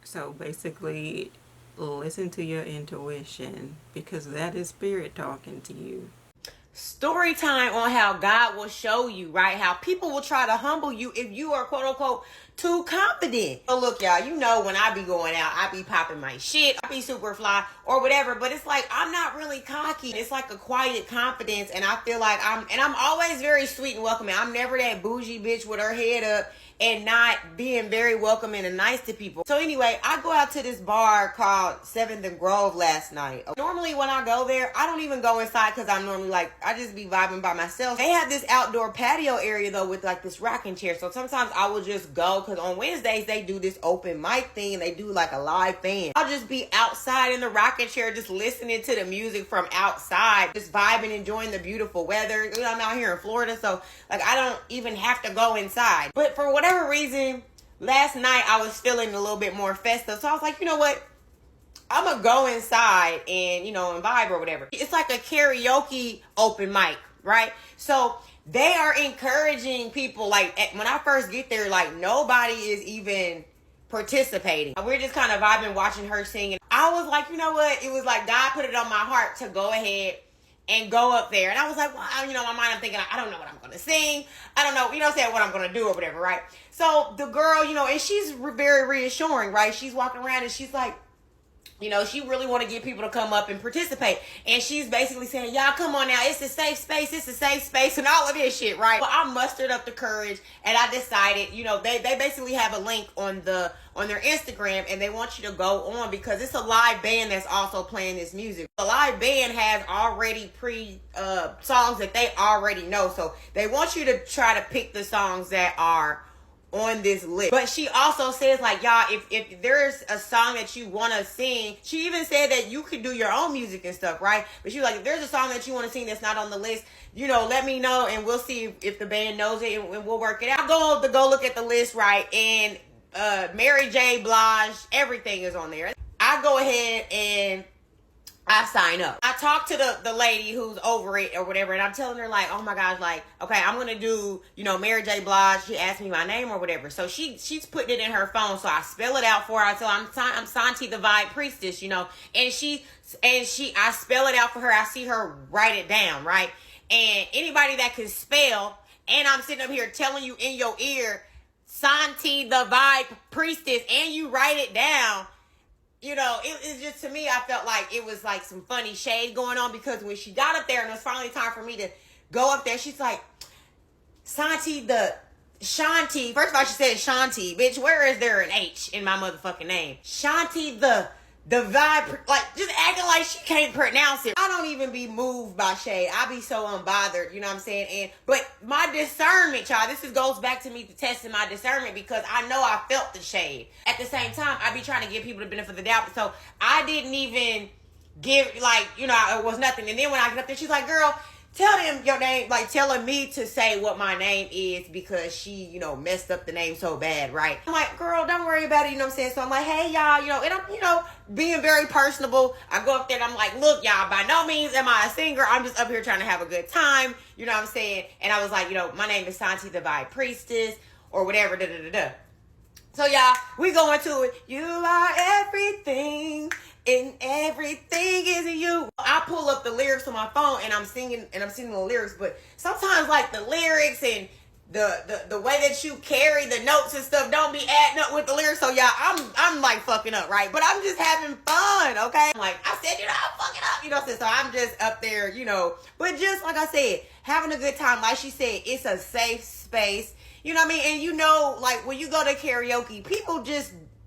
So basically, listen to your intuition, because that is spirit talking to you. Story time on how God will show you, right? How people will try to humble you if you are quote unquote too confident. So look, y'all, you know when I be going out, I be popping my shit, I be super fly or whatever, but it's like I'm not really cocky. It's like a quiet confidence, and I feel like I'm always very sweet and welcoming. I'm never that bougie bitch with her head up and not being very welcoming and nice to people. So anyway, I go out to this bar called 7th and Grove last night. Normally when I go there, I don't even go inside because I'm normally like, I just be vibing by myself. They have this outdoor patio area though with like this rocking chair. So sometimes I will just go, because on Wednesdays they do this open mic thing and they do like a live band. I'll just be outside in the rocking chair just listening to the music from outside, just vibing, enjoying the beautiful weather. You know, I'm out here in Florida, so like I don't even have to go inside. But for whatever reason, last night I was feeling a little bit more festive, so I was like, you know what, I'm gonna go inside and, you know, and vibe or whatever. It's like a karaoke open mic, right? So they are encouraging people, like when I first get there, like nobody is even participating. We're just kind of vibing, watching her sing, and I was like, you know what, it was like God put it on my heart to go ahead and go up there. And I was like, well, you know, in my mind, I'm thinking, I don't know what I'm going to sing. I don't know, you know what I'm saying, what I'm going to do or whatever, right? So the girl, you know, and she's very reassuring, right? She's walking around and she's like, you know, she really want to get people to come up and participate. And she's basically saying, y'all come on now, it's a safe space, and all of this shit, right? Well, I mustered up the courage and I decided, you know, they basically have a link on their Instagram, and they want you to go on because it's a live band that's also playing this music. The live band has already songs that they already know. So they want you to try to pick the songs that are on this list. But she also says, like, y'all, if there's a song that you want to sing, she even said that you could do your own music and stuff, right? But she was like, if there's a song that you want to sing that's not on the list, you know, let me know and we'll see if the band knows it and we'll work it out. Go look at the list, right? And Mary J. Blige, everything is on there. I go ahead and I sign up. I talk to the lady who's over it or whatever, and I'm telling her, like, oh my gosh, like, okay, I'm gonna do, you know, Mary J. Blige. She asked me my name or whatever, so she's putting it in her phone, so I spell it out for her. So I'm Santi the Vibe Priestess, you know, and I spell it out for her. I see her write it down, right? And anybody that can spell, and I'm sitting up here telling you in your ear, Santi the Vibe Priestess, and you write it down. You know, it's just, to me, I felt like it was like some funny shade going on, because when she got up there and it was finally time for me to go up there, she's like, Santi the Shanti. First of all, she said Shanti. Bitch, where is there an H in my motherfucking name? Shanti the vibe, like, just acting like she can't pronounce it. I don't even be moved by shade. I be so unbothered, you know what I'm saying? But my discernment, y'all, goes back to me testing my discernment, because I know I felt the shade. At the same time, I be trying to give people the benefit of the doubt. So I didn't even give, like, you know, it was nothing. And then when I get up there, she's like, girl, tell them your name, like telling me to say what my name is, because she, you know, messed up the name so bad, right? I'm like, girl, don't worry about it, you know what I'm saying? So I'm like, hey, y'all, you know, and I'm, you know, being very personable. I go up there and I'm like, look, y'all, by no means am I a singer. I'm just up here trying to have a good time, you know what I'm saying? And I was like, you know, my name is Santi the Vibe Priestess, or whatever, da-da-da-da. So, y'all, we go into it. You are everything, and everything is you. I pull up the lyrics on my phone, and I'm singing the lyrics. But sometimes, like, the lyrics and the way that you carry the notes and stuff don't be adding up with the lyrics. So, y'all, I'm like fucking up, right? But I'm just having fun, okay? Like I said, you know, I'm fucking up, you know what I'm saying? So I'm just up there, you know. But just like I said, having a good time. Like she said, it's a safe space. You know what I mean? And you know, like when you go to karaoke,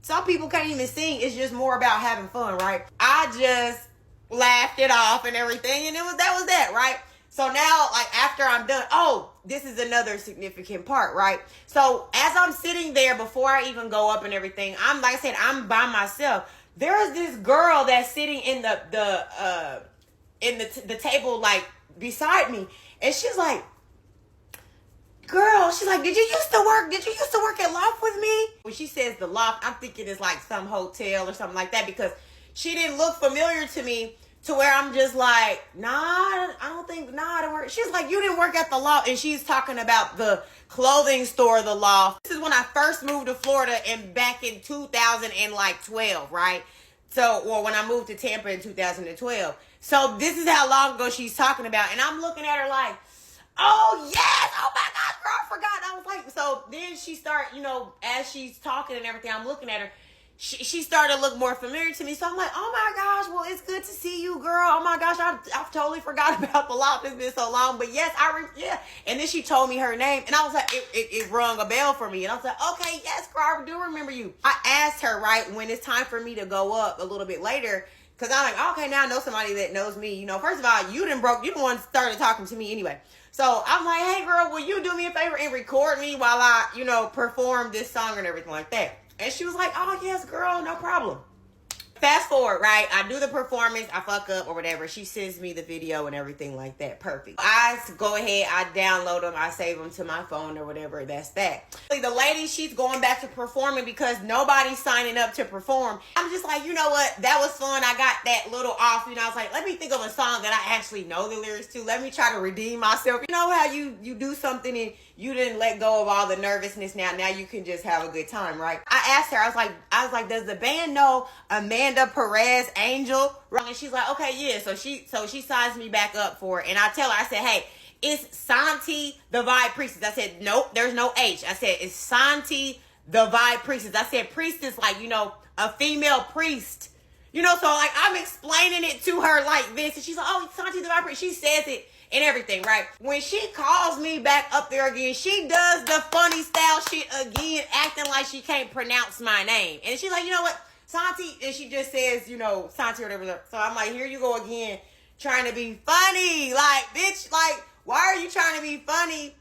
some people can't even sing. It's just more about having fun, right? I just laughed it off and everything, and that was that, right? So now, like, after I'm done, this is another significant part, right? So as I'm sitting there, before I even go up and everything, I'm by myself. There is this girl that's sitting in the table, like, beside me, and she's like, girl, she's like, did you used to work at Loft with me? When she says the Loft, I'm thinking it's like some hotel or something like that, because she didn't look familiar to me, to where I'm just like, I don't work. She's like, you didn't work at the Loft. And she's talking about the clothing store, the Loft. This is when I first moved to Florida, and back in 2012, right? When I moved to Tampa in 2012. So this is how long ago she's talking about. And I'm looking at her like, oh yes, oh my gosh, girl, I forgot. I was like, so then she started, as she's talking and everything, I'm looking at her. She started to look more familiar to me. So I'm like, oh my gosh, well, it's good to see you, girl. Oh my gosh, I've totally forgot about the Loft. It's been so long. But yes, yeah. And then she told me her name, and I was like, it rung a bell for me. And I was like, okay, yes, girl, I do remember you. I asked her, right, when it's time for me to go up a little bit later, because I'm like, okay, now I know somebody that knows me. First of all, you the one started talking to me anyway. So I'm like, hey girl, will you do me a favor and record me while I, perform this song and everything like that? And she was like, oh yes, girl, no problem. Fast forward, right? I do the performance, I fuck up or whatever. She sends me the video and everything like that. Perfect. I go ahead, I download them, I save them to my phone or whatever. That's that. The lady, she's going back to performing because nobody's signing up to perform. I'm just like, you know what? That was fun. I got that little off. I was like, let me think of a song that I actually know the lyrics to. Let me try to redeem myself. You know how you do something and you didn't let go of all the nervousness. Now you can just have a good time, right? I asked her, I was like, does the band know Amanda Perez Angel? And she's like, okay, yeah. So she signs me back up for it. And I tell her, I said, hey, it's Santi the Vibe Priestess. I said, nope, there's no H. I said, it's Santi the Vibe Priestess. I said, priestess, like, a female priest. So like I'm explaining it to her like this. And she's like, oh, Santi the Vibe Priestess. She says it and everything, right? When she calls me back up there again, she does the funny style shit again, acting like she can't pronounce my name. And she's like, you know what, Santi, and she just says, Santi or whatever. So I'm like, here you go again, trying to be funny. Like, bitch, like, why are you trying to be funny?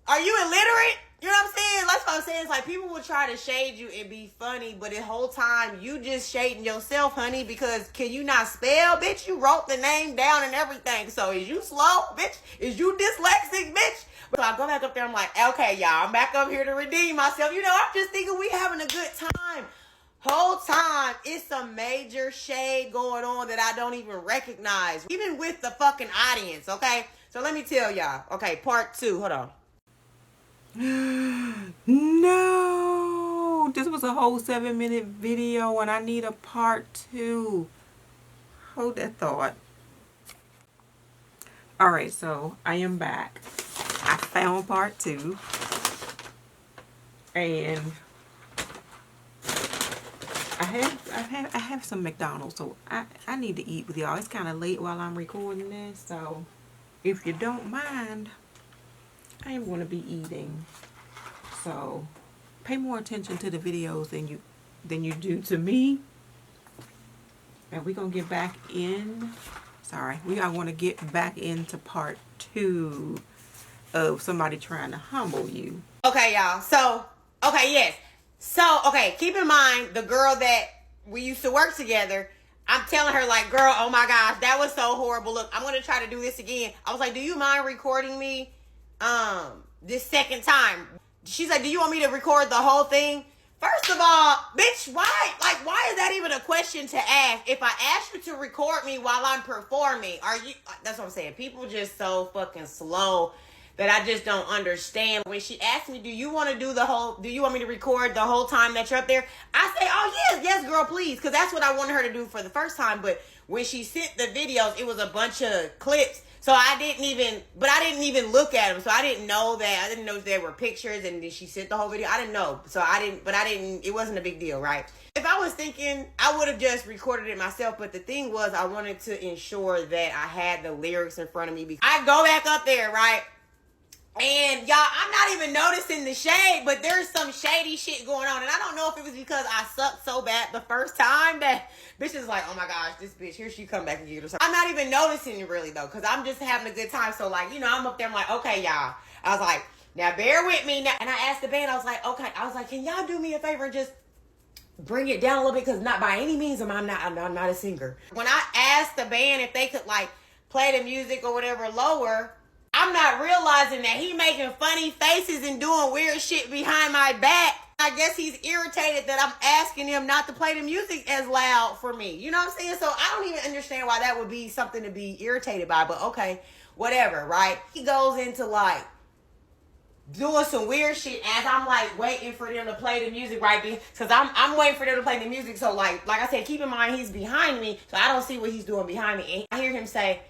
Are you illiterate? You know what I'm saying? That's what I'm saying. It's like people will try to shade you and be funny, but the whole time you just shading yourself, honey, because can you not spell, bitch? You wrote the name down and everything. So is you slow, bitch? Is you dyslexic, bitch? So I go back up there. I'm like, okay, y'all, I'm back up here to redeem myself. I'm just thinking we having a good time. Whole time, it's some major shade going on that I don't even recognize, even with the fucking audience, okay? So let me tell y'all. Okay, part 2. Hold on. No, this was a whole 7-minute video and I need a part 2. Hold that thought. All right, so I am back. I found part 2 and I have some McDonald's, so I need to eat with y'all. It's kind of late while I'm recording this, so if you don't mind, I am going to be eating. So pay more attention to the videos than you do to me. And we're going to get back in. We are going to get back into part 2 of somebody trying to humble you. Okay, y'all. So, okay, yes. So, okay, keep in mind the girl that we used to work together. I'm telling her, like, girl, oh my gosh, that was so horrible. Look, I'm going to try to do this again. I was like, do you mind recording me this second time? She's like, do you want me to record the whole thing? First of all, bitch, why is that even a question to ask? If I ask you to record me while I'm performing, that's what I'm saying. People just so fucking slow that I just don't understand. When she asked me, do you want me to record the whole time that you're up there? I say, oh yes, girl, please. Because that's what I wanted her to do for the first time. But when she sent the videos, it was a bunch of clips. So I didn't even look at them. So I didn't know that there were pictures and then she sent the whole video. I didn't know. So it wasn't a big deal, right? If I was thinking, I would have just recorded it myself. But the thing was, I wanted to ensure that I had the lyrics in front of me. I go back up there, right? And y'all, I'm not even noticing the shade, but there's some shady shit going on. And I don't know if it was because I sucked so bad the first time that bitch is like, oh my gosh, this bitch, here she come back again or something. I'm not even noticing it really though, because I'm just having a good time. So like, you know, I'm up there, I'm like, okay, y'all. I was like, now bear with me now. And I asked the band, I was like, okay, I was like, can y'all do me a favor and just bring it down a little bit? Because not by any means I'm not a singer. When I asked the band if they could like play the music or whatever lower, I'm not realizing that he making funny faces and doing weird shit behind my back. I guess he's irritated that I'm asking him not to play the music as loud for me. You know what I'm saying? So I don't even understand why that would be something to be irritated by, but okay, whatever, right? He goes into like doing some weird shit as I'm like waiting for them to play the music right because I'm waiting for them to play the music. So like I said, keep in mind he's behind me, so I don't see what he's doing behind me. And I hear him say,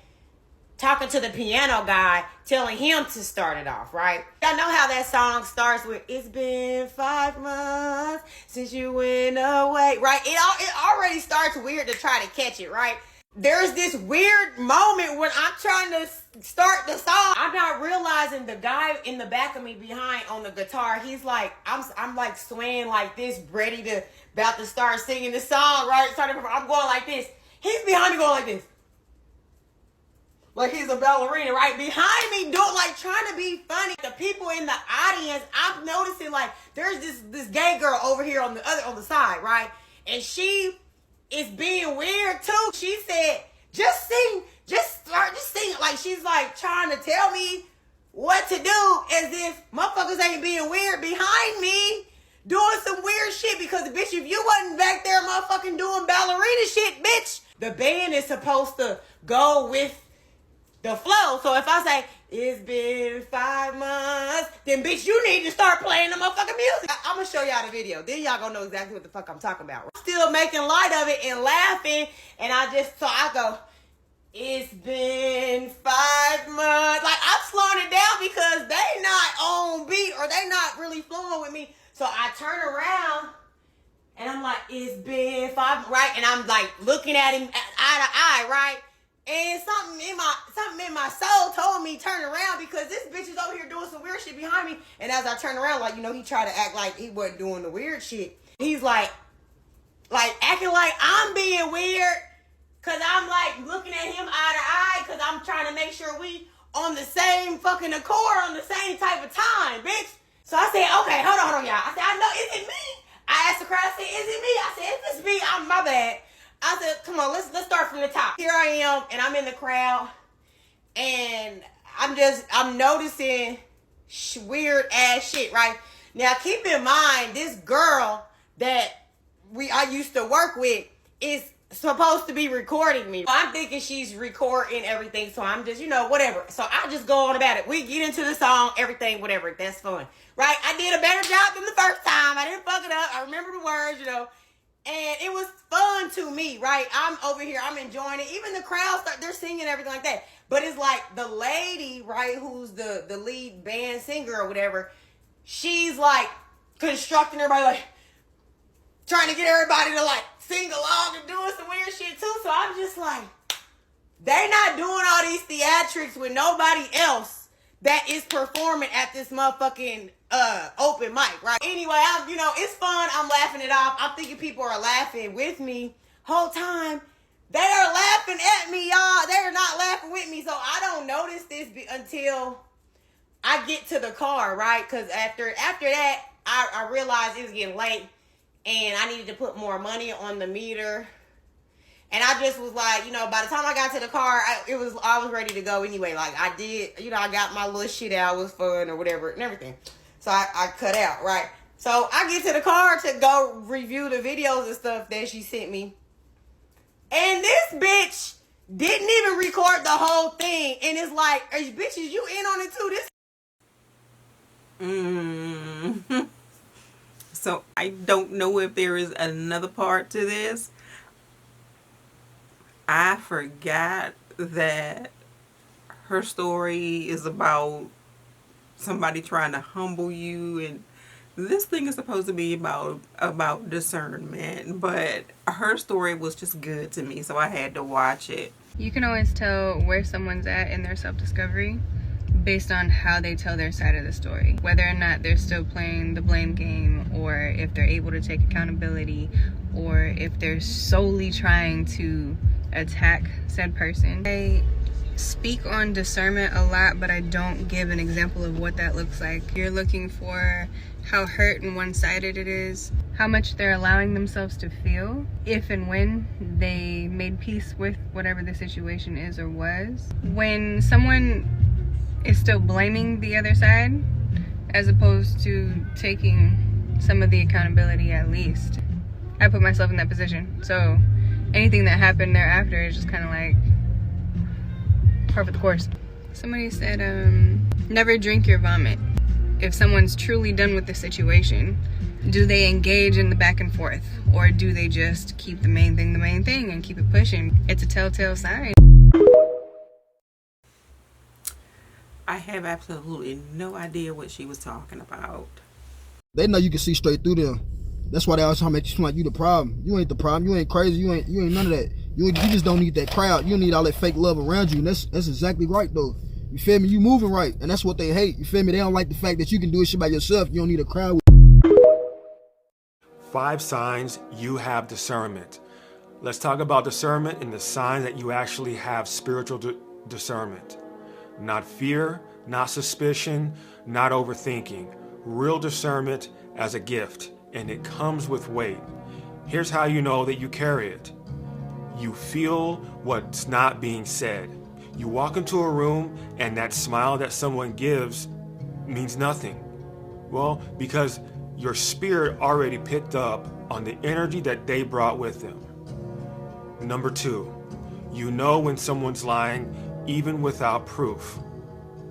talking to the piano guy, telling him to start it off, right? Y'all know how that song starts with, it's been 5 months since you went away, right? It already starts weird to try to catch it, right? There's this weird moment when I'm trying to start the song. I'm not realizing the guy in the back of me behind on the guitar, he's like, I'm like swaying like this, ready to, about to start singing the song, right? I'm going like this. He's behind me going like this. Like he's a ballerina, right? Behind me doing like trying to be funny. The people in the audience, I'm noticing like there's this gay girl over here on the side, right? And she is being weird too. She said, just sing. Like she's like trying to tell me what to do as if motherfuckers ain't being weird behind me doing some weird shit because bitch, if you wasn't back there motherfucking doing ballerina shit, bitch, the band is supposed to go with the flow. So if I say, it's been 5 months, then bitch, you need to start playing the motherfucking music. I'm gonna show y'all the video. Then y'all gonna know exactly what the fuck I'm talking about. I'm still making light of it and laughing. And I go, it's been 5 months. Like I'm slowing it down because they not on beat or they not really flowing with me. So I turn around and I'm like, it's been 5, right? And I'm like looking at him eye to eye, right? And something in my soul told me turn around because this bitch is over here doing some weird shit behind me. And as I turn around, like, you know, he tried to act like he wasn't doing the weird shit. He's like acting like I'm being weird because I'm like looking at him eye to eye because I'm trying to make sure we on the same fucking accord on the same type of time, bitch. So I said, okay, hold on, y'all. I said, I know, is it me? I asked the crowd, I said, is it me? I said, if it's me, I'm my bad. I said, come on, let's start from the top. Here I am, and I'm in the crowd, and I'm noticing weird ass shit, right? Now, keep in mind, this girl that I used to work with is supposed to be recording me. I'm thinking she's recording everything, so I'm just, you know, whatever. So I just go on about it. We get into the song, everything, whatever. That's fun, right? I did a better job than the first time. I didn't fuck it up. I remember the words, you know. And it was fun to me, right? I'm over here, I'm enjoying it. Even the crowd they're singing everything like that. But it's like the lady, right, who's the lead band singer or whatever, she's like constructing everybody, like trying to get everybody to like sing along and doing some weird shit too. So I'm just like, they not doing all these theatrics with nobody else that is performing at this motherfucking open mic, right? Anyway, it's fun. I'm laughing it off. I'm thinking people are laughing with me whole time. They are laughing at me, y'all. They're not laughing with me. So I don't notice this until I get to the car, right? Because after that, I realized it was getting late and I needed to put more money on the meter. And I just was like, by the time I got to the car, I was ready to go anyway. Like I did, I got my little shit out. It was fun or whatever and everything. So I cut out, right? So I get to the car to go review the videos and stuff that she sent me. And this bitch didn't even record the whole thing. And it's like, bitch, is you in on it too? So I don't know if there is another part to this. I forgot that her story is about somebody trying to humble you, and this thing is supposed to be about discernment, but her story was just good to me, so I had to watch it. You can always tell where someone's at in their self-discovery based on how they tell their side of the story, whether or not they're still playing the blame game, or if they're able to take accountability, or if they're solely trying to attack said person. I speak on discernment a lot, but I don't give an example of what that looks like. You're looking for how hurt and one-sided it is, how much they're allowing themselves to feel, if and when they made peace with whatever the situation is or was. When someone is still blaming the other side, as opposed to taking some of the accountability at least. I put myself in that position, so anything that happened thereafter is just kind of like par for the course. Somebody said, never drink your vomit. If someone's truly done with the situation, do they engage in the back and forth, or do they just keep the main thing and keep it pushing? It's a telltale sign. I have absolutely no idea what she was talking about. They know you can see straight through them. That's why they always trying to make you seem like you the problem. You ain't the problem. You ain't crazy. You ain't none of that. You just don't need that crowd. You don't need all that fake love around you. And that's exactly right though. You feel me? You moving right, and that's what they hate. You feel me? They don't like the fact that you can do shit by yourself. You don't need a crowd. 5 signs you have discernment. Let's talk about discernment and the signs that you actually have spiritual discernment. Not fear, not suspicion, not overthinking. Real discernment as a gift, and it comes with weight. Here's how you know that you carry it. You feel what's not being said. You walk into a room and that smile that someone gives means nothing. Well, because your spirit already picked up on the energy that they brought with them. Number 2, you know when someone's lying even without proof.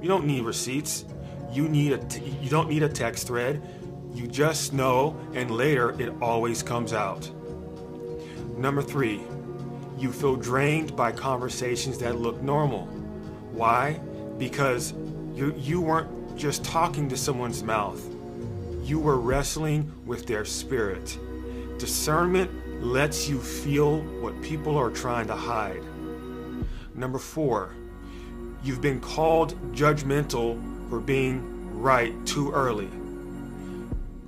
You don't need receipts. You don't need a text thread. You just know, and later it always comes out. Number 3, you feel drained by conversations that look normal. Why? Because you weren't just talking to someone's mouth. You were wrestling with their spirit. Discernment lets you feel what people are trying to hide. Number 4, you've been called judgmental for being right too early.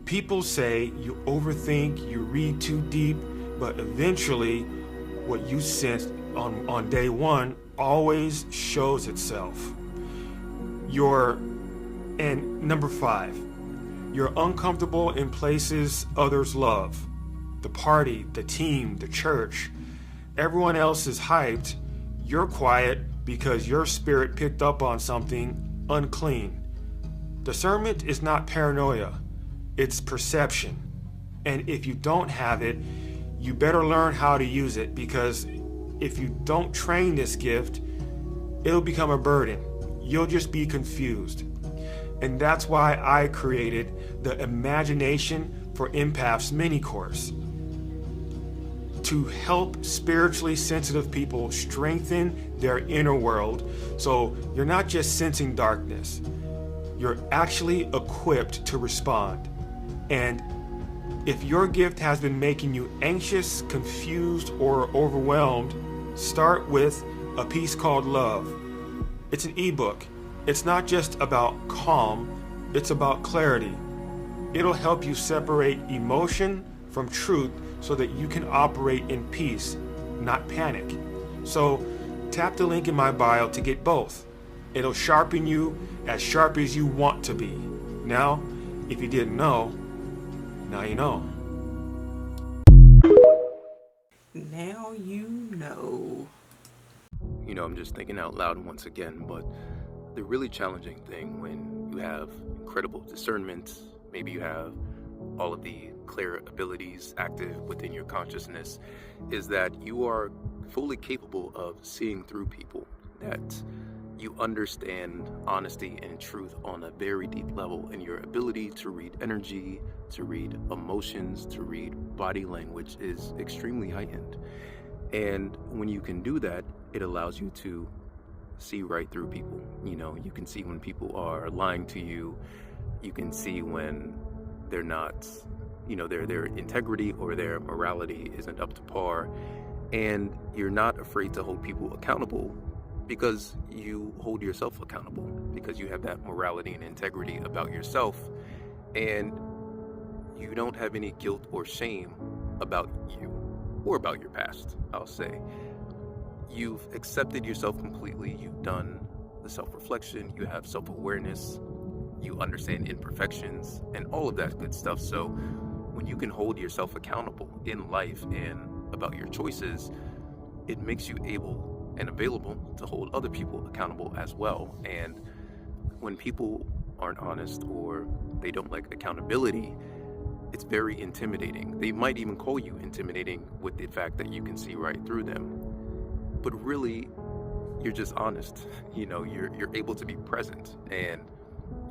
People say you overthink, you read too deep, but eventually what you sensed on day 1 always shows itself. And number 5, you're uncomfortable in places others love. The party, the team, the church. Everyone else is hyped. You're quiet because your spirit picked up on something unclean. Discernment is not paranoia. It's perception. And if you don't have it, you better learn how to use it, because if you don't train this gift, it'll become a burden. You'll just be confused. And that's why I created the Imagination for Empaths mini course, to help spiritually sensitive people strengthen their inner world, so you're not just sensing darkness, you're actually equipped to respond. And if your gift has been making you anxious, confused, or overwhelmed, start with a piece called Love. It's an ebook. It's not just about calm, it's about clarity. It'll help you separate emotion from truth so that you can operate in peace, not panic. So tap the link in my bio to get both. It'll sharpen you as sharp as you want to be. Now, if you didn't know, now you know. Now you know. You know, I'm just thinking out loud once again, but the really challenging thing when you have incredible discernment, maybe you have all of the clear abilities active within your consciousness, is that you are fully capable of seeing through people, that you understand honesty and truth on a very deep level, and your ability to read energy, to read emotions, to read body language is extremely heightened. And when you can do that, it allows you to see right through people. You know, you can see when people are lying to you. You can see when they're not, you know, their integrity or their morality isn't up to par. And you're not afraid to hold people accountable because you hold yourself accountable, because you have that morality and integrity about yourself, and you don't have any guilt or shame about you or about your past, I'll say. You've accepted yourself completely. You've done the self-reflection. You have self-awareness. You understand imperfections and all of that good stuff. So when you can hold yourself accountable in life and about your choices, it makes you able and available to hold other people accountable as well. And when people aren't honest or they don't like accountability, it's very intimidating. They might even call you intimidating with the fact that you can see right through them. But really, you're just honest. You know, you're able to be present, and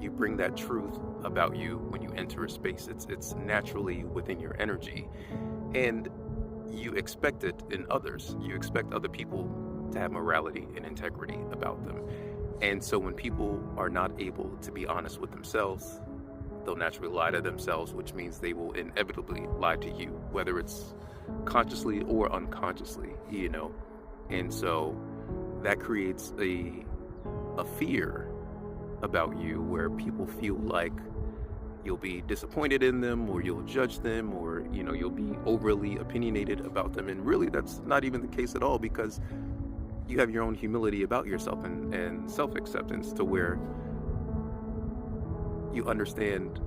you bring that truth about you when you enter a space. It's naturally within your energy, and you expect it in others. You expect other people to have morality and integrity about them. And so when people are not able to be honest with themselves, they'll naturally lie to themselves, which means they will inevitably lie to you, whether it's consciously or unconsciously, you know. And so that creates a fear about you, where people feel like you'll be disappointed in them, or you'll judge them, or, you know, you'll be overly opinionated about them. And really, that's not even the case at all, because you have your own humility about yourself and self-acceptance, to where you understand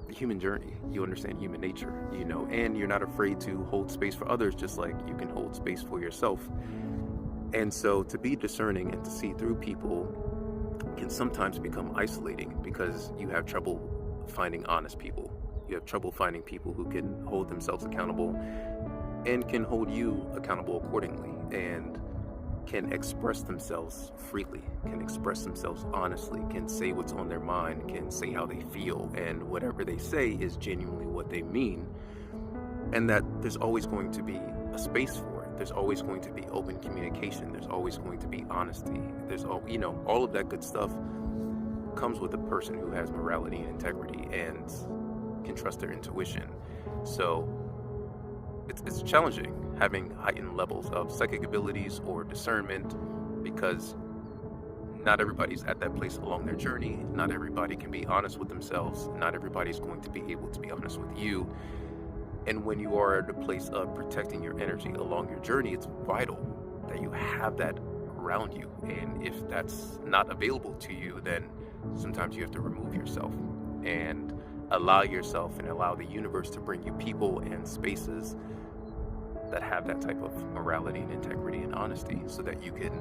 the human journey, you understand human nature, you know, and you're not afraid to hold space for others, just like you can hold space for yourself. And so to be discerning and to see through people can sometimes become isolating, because you have trouble finding honest people. You have trouble finding people who can hold themselves accountable and can hold you accountable accordingly, and can express themselves freely, can express themselves honestly, can say what's on their mind, can say how they feel, and whatever they say is genuinely what they mean. And that there's always going to be a space for it. There's always going to be open communication. There's always going to be honesty. There's all of that good stuff comes with a person who has morality and integrity and can trust their intuition. So it's challenging having heightened levels of psychic abilities or discernment, because not everybody's at that place along their journey. Not everybody can be honest with themselves. Not everybody's going to be able to be honest with you. And when you are at a place of protecting your energy along your journey, it's vital that you have that around you. And if that's not available to you, then sometimes you have to remove yourself and allow yourself and allow the universe to bring you people and spaces that have that type of morality and integrity and honesty, so that you can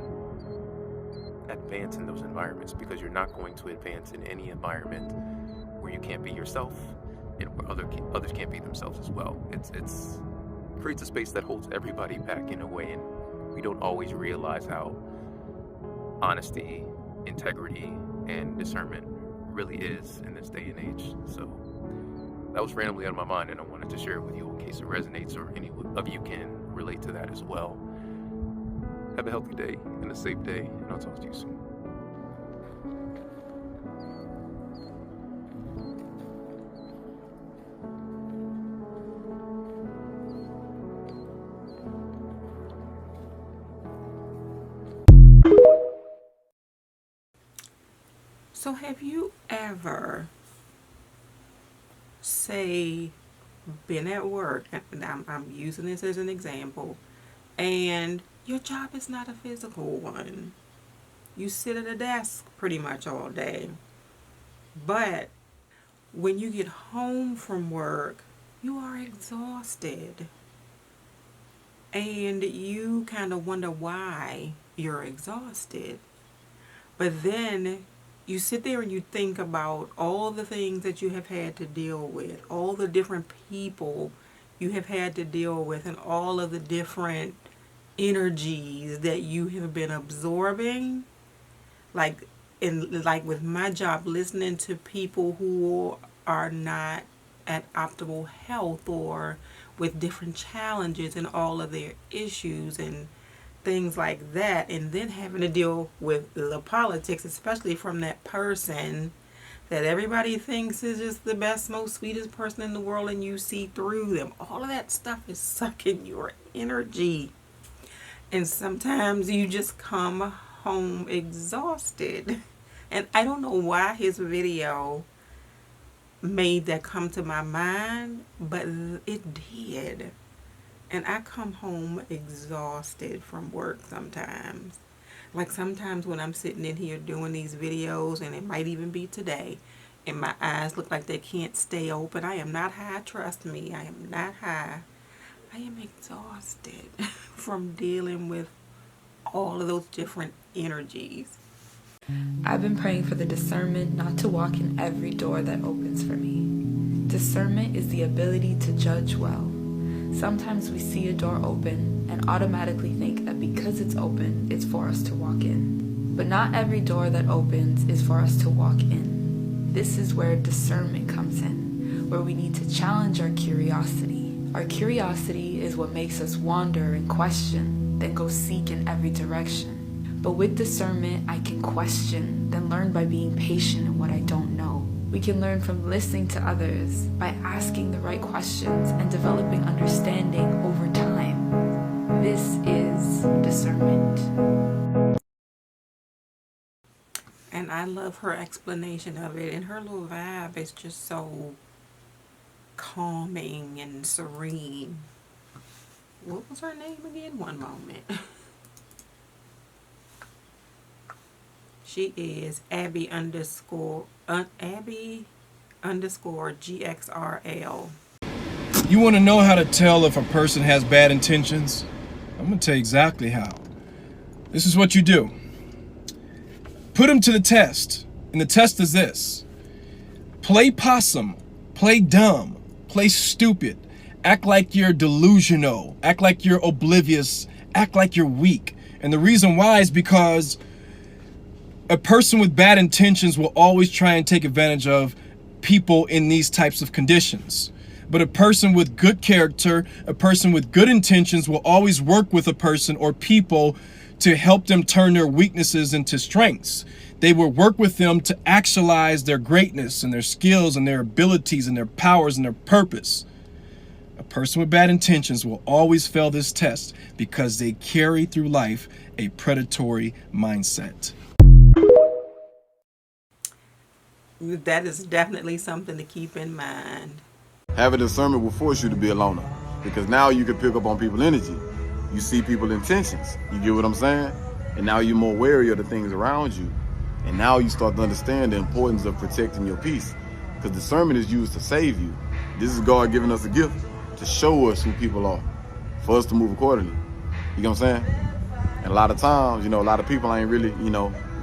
advance in those environments, because you're not going to advance in any environment where you can't be yourself and where others can't be themselves as well. It creates a space that holds everybody back in a way, and we don't always realize how honesty, integrity, and discernment really is in this day and age. So that was randomly on my mind, and I wanted to share it with you in case it resonates or any of you can relate to that as well. Have a healthy day and a safe day, and I'll talk to you soon. So have you ever, say, been at work, and I'm using this as an example, and your job is not a physical one. You sit at a desk pretty much all day. But when you get home from work, you are exhausted. And you kind of wonder why you're exhausted. But then you sit there and you think about all the things that you have had to deal with, all the different people you have had to deal with, and all of the different energies that you have been absorbing. Like with my job, listening to people who are not at optimal health or with different challenges and all of their issues and things like that, and then having to deal with the politics, especially from that person that everybody thinks is just the best, most sweetest person in the world, and you see through them. All of that stuff is sucking your energy. And sometimes you just come home exhausted. And I don't know why his video made that come to my mind, but it did. And I come home exhausted from work sometimes. Like sometimes when I'm sitting in here doing these videos, and it might even be today, and my eyes look like they can't stay open. I am not high, trust me. I am not high. I am exhausted from dealing with all of those different energies. I've been praying for the discernment not to walk in every door that opens for me. Discernment is the ability to judge well. Sometimes we see a door open and automatically think that because it's open, it's for us to walk in. But not every door that opens is for us to walk in. This is where discernment comes in, where we need to challenge our curiosity. Our curiosity is what makes us wander and question, then go seek in every direction. But with discernment, I can question, then learn by being patient in what I don't know. We can learn from listening to others, by asking the right questions and developing understanding over time. This is discernment. And I love her explanation of it, and her little vibe is just so calming and serene. What was her name again? One moment. She is Abby underscore GXRL. You want to know how to tell if a person has bad intentions? I'm going to tell you exactly how. This is what you do. Put them to the test. And the test is this. Play possum. Play dumb. Play stupid. Act like you're delusional. Act like you're oblivious. Act like you're weak. And the reason why is because a person with bad intentions will always try and take advantage of people in these types of conditions. But a person with good character, a person with good intentions will always work with a person or people to help them turn their weaknesses into strengths. They will work with them to actualize their greatness and their skills and their abilities and their powers and their purpose. A person with bad intentions will always fail this test because they carry through life a predatory mindset. That is definitely something to keep in mind. Having discernment will force you to be a loner, because now you can pick up on people's energy. You see people's intentions. You get what I'm saying? And now you're more wary of the things around you. And now you start to understand the importance of protecting your peace, because discernment is used to save you. This is God giving us a gift to show us who people are, for us to move accordingly. You know what I'm saying? And a lot of times, a lot of people ain't really,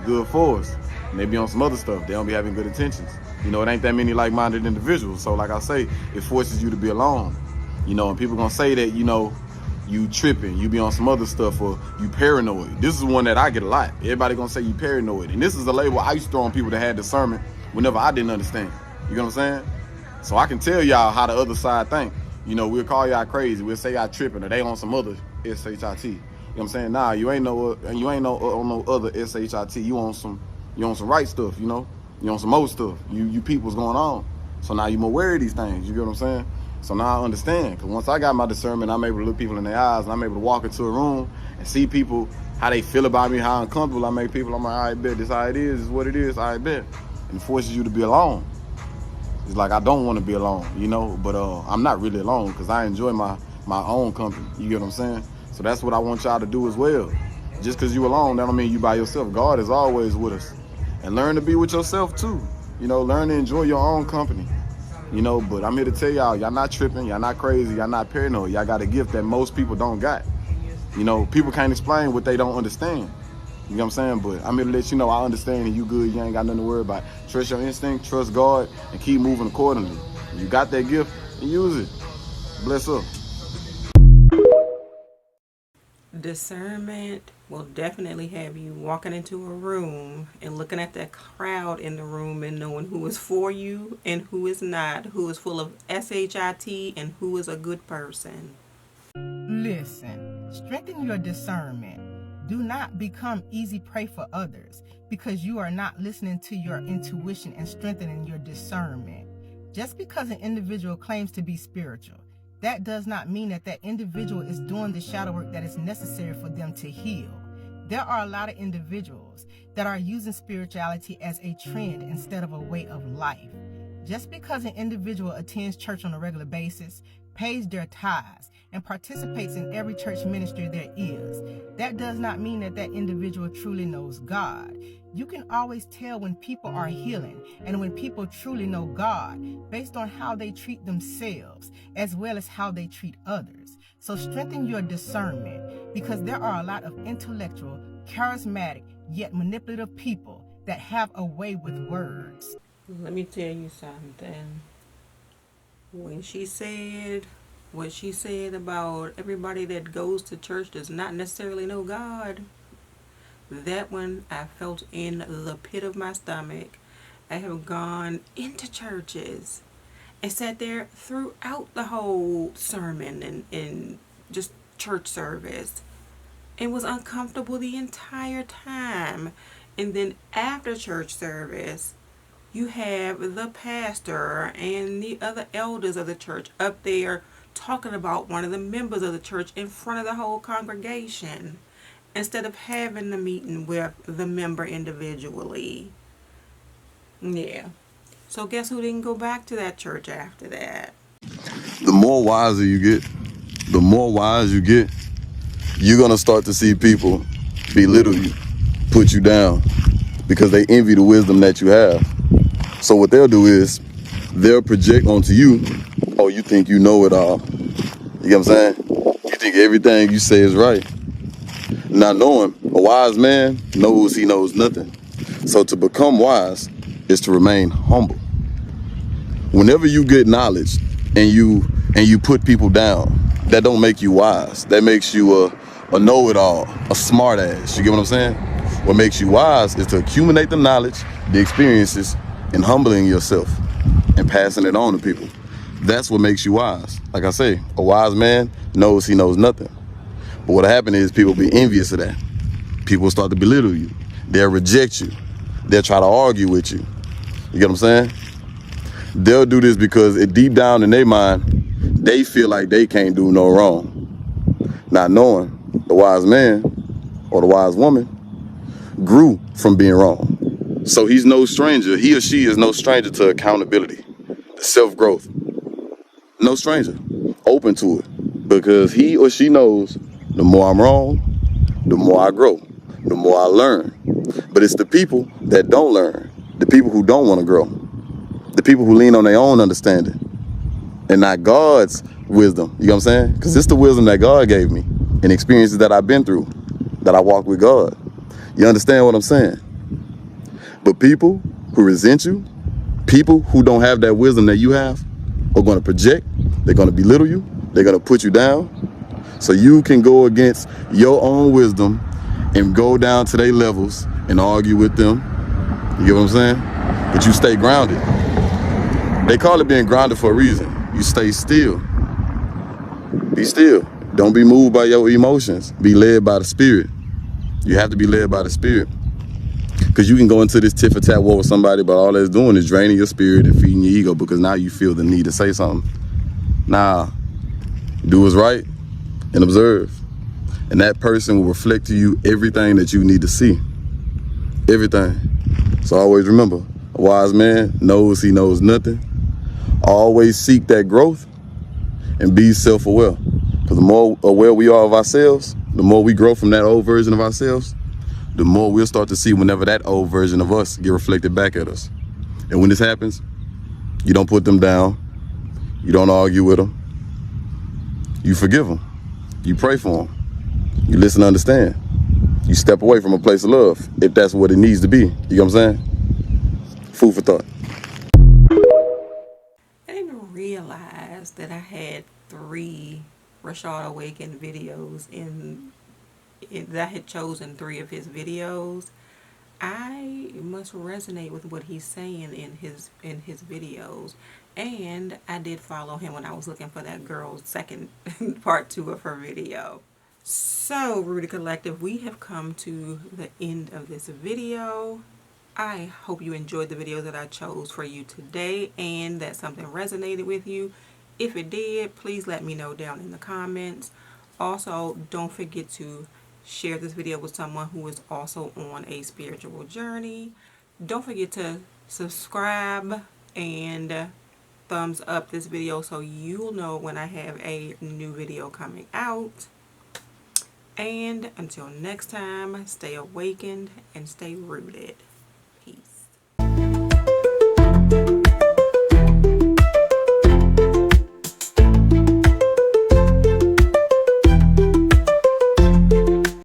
good for us. And they be on some other stuff. They don't be having good intentions. It ain't that many like-minded individuals. So like I say, it forces you to be alone. And people gonna say that, you tripping, you be on some other stuff, or you paranoid. This is one that I get a lot. Everybody gonna say you paranoid. And this is a label I used to throw on people that had discernment whenever I didn't understand. You know what I'm saying? So I can tell y'all how the other side think. We'll call y'all crazy. We'll say y'all tripping, or they on some other SHIT. You know what I'm saying? Nah, you ain't no on no other SHIT. You on some right stuff, You on some old stuff. You people's going on. So now you're more aware of these things. You get what I'm saying? So now I understand. Because once I got my discernment, I'm able to look people in their eyes, and I'm able to walk into a room and see people, how they feel about me, how uncomfortable I make people. I'm like, all right, bet. This how it is. This is what it is. All right, bet. And it forces you to be alone. It's like I don't want to be alone, But I'm not really alone, because I enjoy my own company. You get what I'm saying? So that's what I want y'all to do as well. Just because you alone, that don't mean you by yourself. God is always with us. And learn to be with yourself too. Learn to enjoy your own company. But I'm here to tell y'all not tripping, y'all not crazy, y'all not paranoid. Y'all got a gift that most people don't got. People can't explain what they don't understand. You know what I'm saying? But I'm here to let you know I understand, and you good, you ain't got nothing to worry about. Trust your instinct, trust God, and keep moving accordingly. You got that gift, and use it. Bless up. Discernment will definitely have you walking into a room and looking at that crowd in the room and knowing who is for you and who is not, who is full of SHIT and who is a good person. Listen, strengthen your discernment. Do not become easy prey for others because you are not listening to your intuition and strengthening your discernment. Just because an individual claims to be spiritual, that does not mean that that individual is doing the shadow work that is necessary for them to heal. There are a lot of individuals that are using spirituality as a trend instead of a way of life. Just because an individual attends church on a regular basis, pays their tithes, and participates in every church ministry there is, that does not mean that that individual truly knows God. You can always tell when people are healing and when people truly know God based on how they treat themselves as well as how they treat others. So strengthen your discernment, because there are a lot of intellectual, charismatic, yet manipulative people that have a way with words. Let me tell you something. When she said what she said about everybody that goes to church does not necessarily know God, that one I felt in the pit of my stomach. I have gone into churches and sat there throughout the whole sermon and just church service and was uncomfortable the entire time. And then after church service, you have the pastor and the other elders of the church up there talking about one of the members of the church in front of the whole congregation instead of having the meeting with the member individually. Yeah. So guess who didn't go back to that church after that? The more wiser you get, the more wise you get, you're going to start to see people belittle you, put you down, because they envy the wisdom that you have. So what they'll do is they'll project onto you, oh, you think you know it all. You get what I'm saying? You think everything you say is right. Not knowing, a wise man knows he knows nothing. So to become wise is to remain humble. Whenever you get knowledge and you put people down, that don't make you wise. That makes you a know-it-all, a smart ass. You get what I'm saying? What makes you wise is to accumulate the knowledge, the experiences, and humbling yourself and passing it on to people. That's what makes you wise. Like I say, a wise man knows he knows nothing. But what happened is people be envious of that. People start to belittle you. They'll reject you. They'll try to argue with you. You get what I'm saying? They'll do this because deep down in their mind, they feel like they can't do no wrong. Not knowing the wise man or the wise woman grew from being wrong. So he's no stranger. He or she is no stranger to accountability, to self-growth. No stranger. Open to it. Because he or she knows the more I'm wrong, the more I grow, the more I learn. But it's the people that don't learn, the people who don't want to grow, the people who lean on their own understanding and not God's wisdom. You know what I'm saying? Because it's the wisdom that God gave me and experiences that I've been through, that I walk with God. You understand what I'm saying? But people who resent you, people who don't have that wisdom that you have, are going to project, they're going to belittle you, they're going to put you down, so you can go against your own wisdom and go down to their levels and argue with them. You get what I'm saying? But you stay grounded. They call it being grounded for a reason. You stay still. Be still. Don't be moved by your emotions. Be led by the Spirit. You have to be led by the Spirit. Because you can go into this tit-for-tat war with somebody, but all that's doing is draining your spirit and feeding your ego, because now you feel the need to say something. Nah, do what's right and observe. And that person will reflect to you everything that you need to see. Everything. So always remember, a wise man knows he knows nothing. Always seek that growth and be self-aware. Because the more aware we are of ourselves, the more we grow from that old version of ourselves, the more we'll start to see whenever that old version of us get reflected back at us. And when this happens, you don't put them down. You don't argue with them. You forgive them. You pray for them. You listen to understand. You step away from a place of love, if that's what it needs to be. You know what I'm saying? Food for thought. I didn't realize that I had 3 Rashad Awaken videos that I had chosen 3 of his videos. I must resonate with what he's saying in his videos. And I did follow him when I was looking for that girl's second part 2 of her video. So, Rooted Collective, we have come to the end of this video. I hope you enjoyed the video that I chose for you today and that something resonated with you. If it did, please let me know down in the comments. Also, don't forget to share this video with someone who is also on a spiritual journey. Don't forget to subscribe and thumbs up this video so you'll know when I have a new video coming out. And until next time, stay awakened and stay rooted.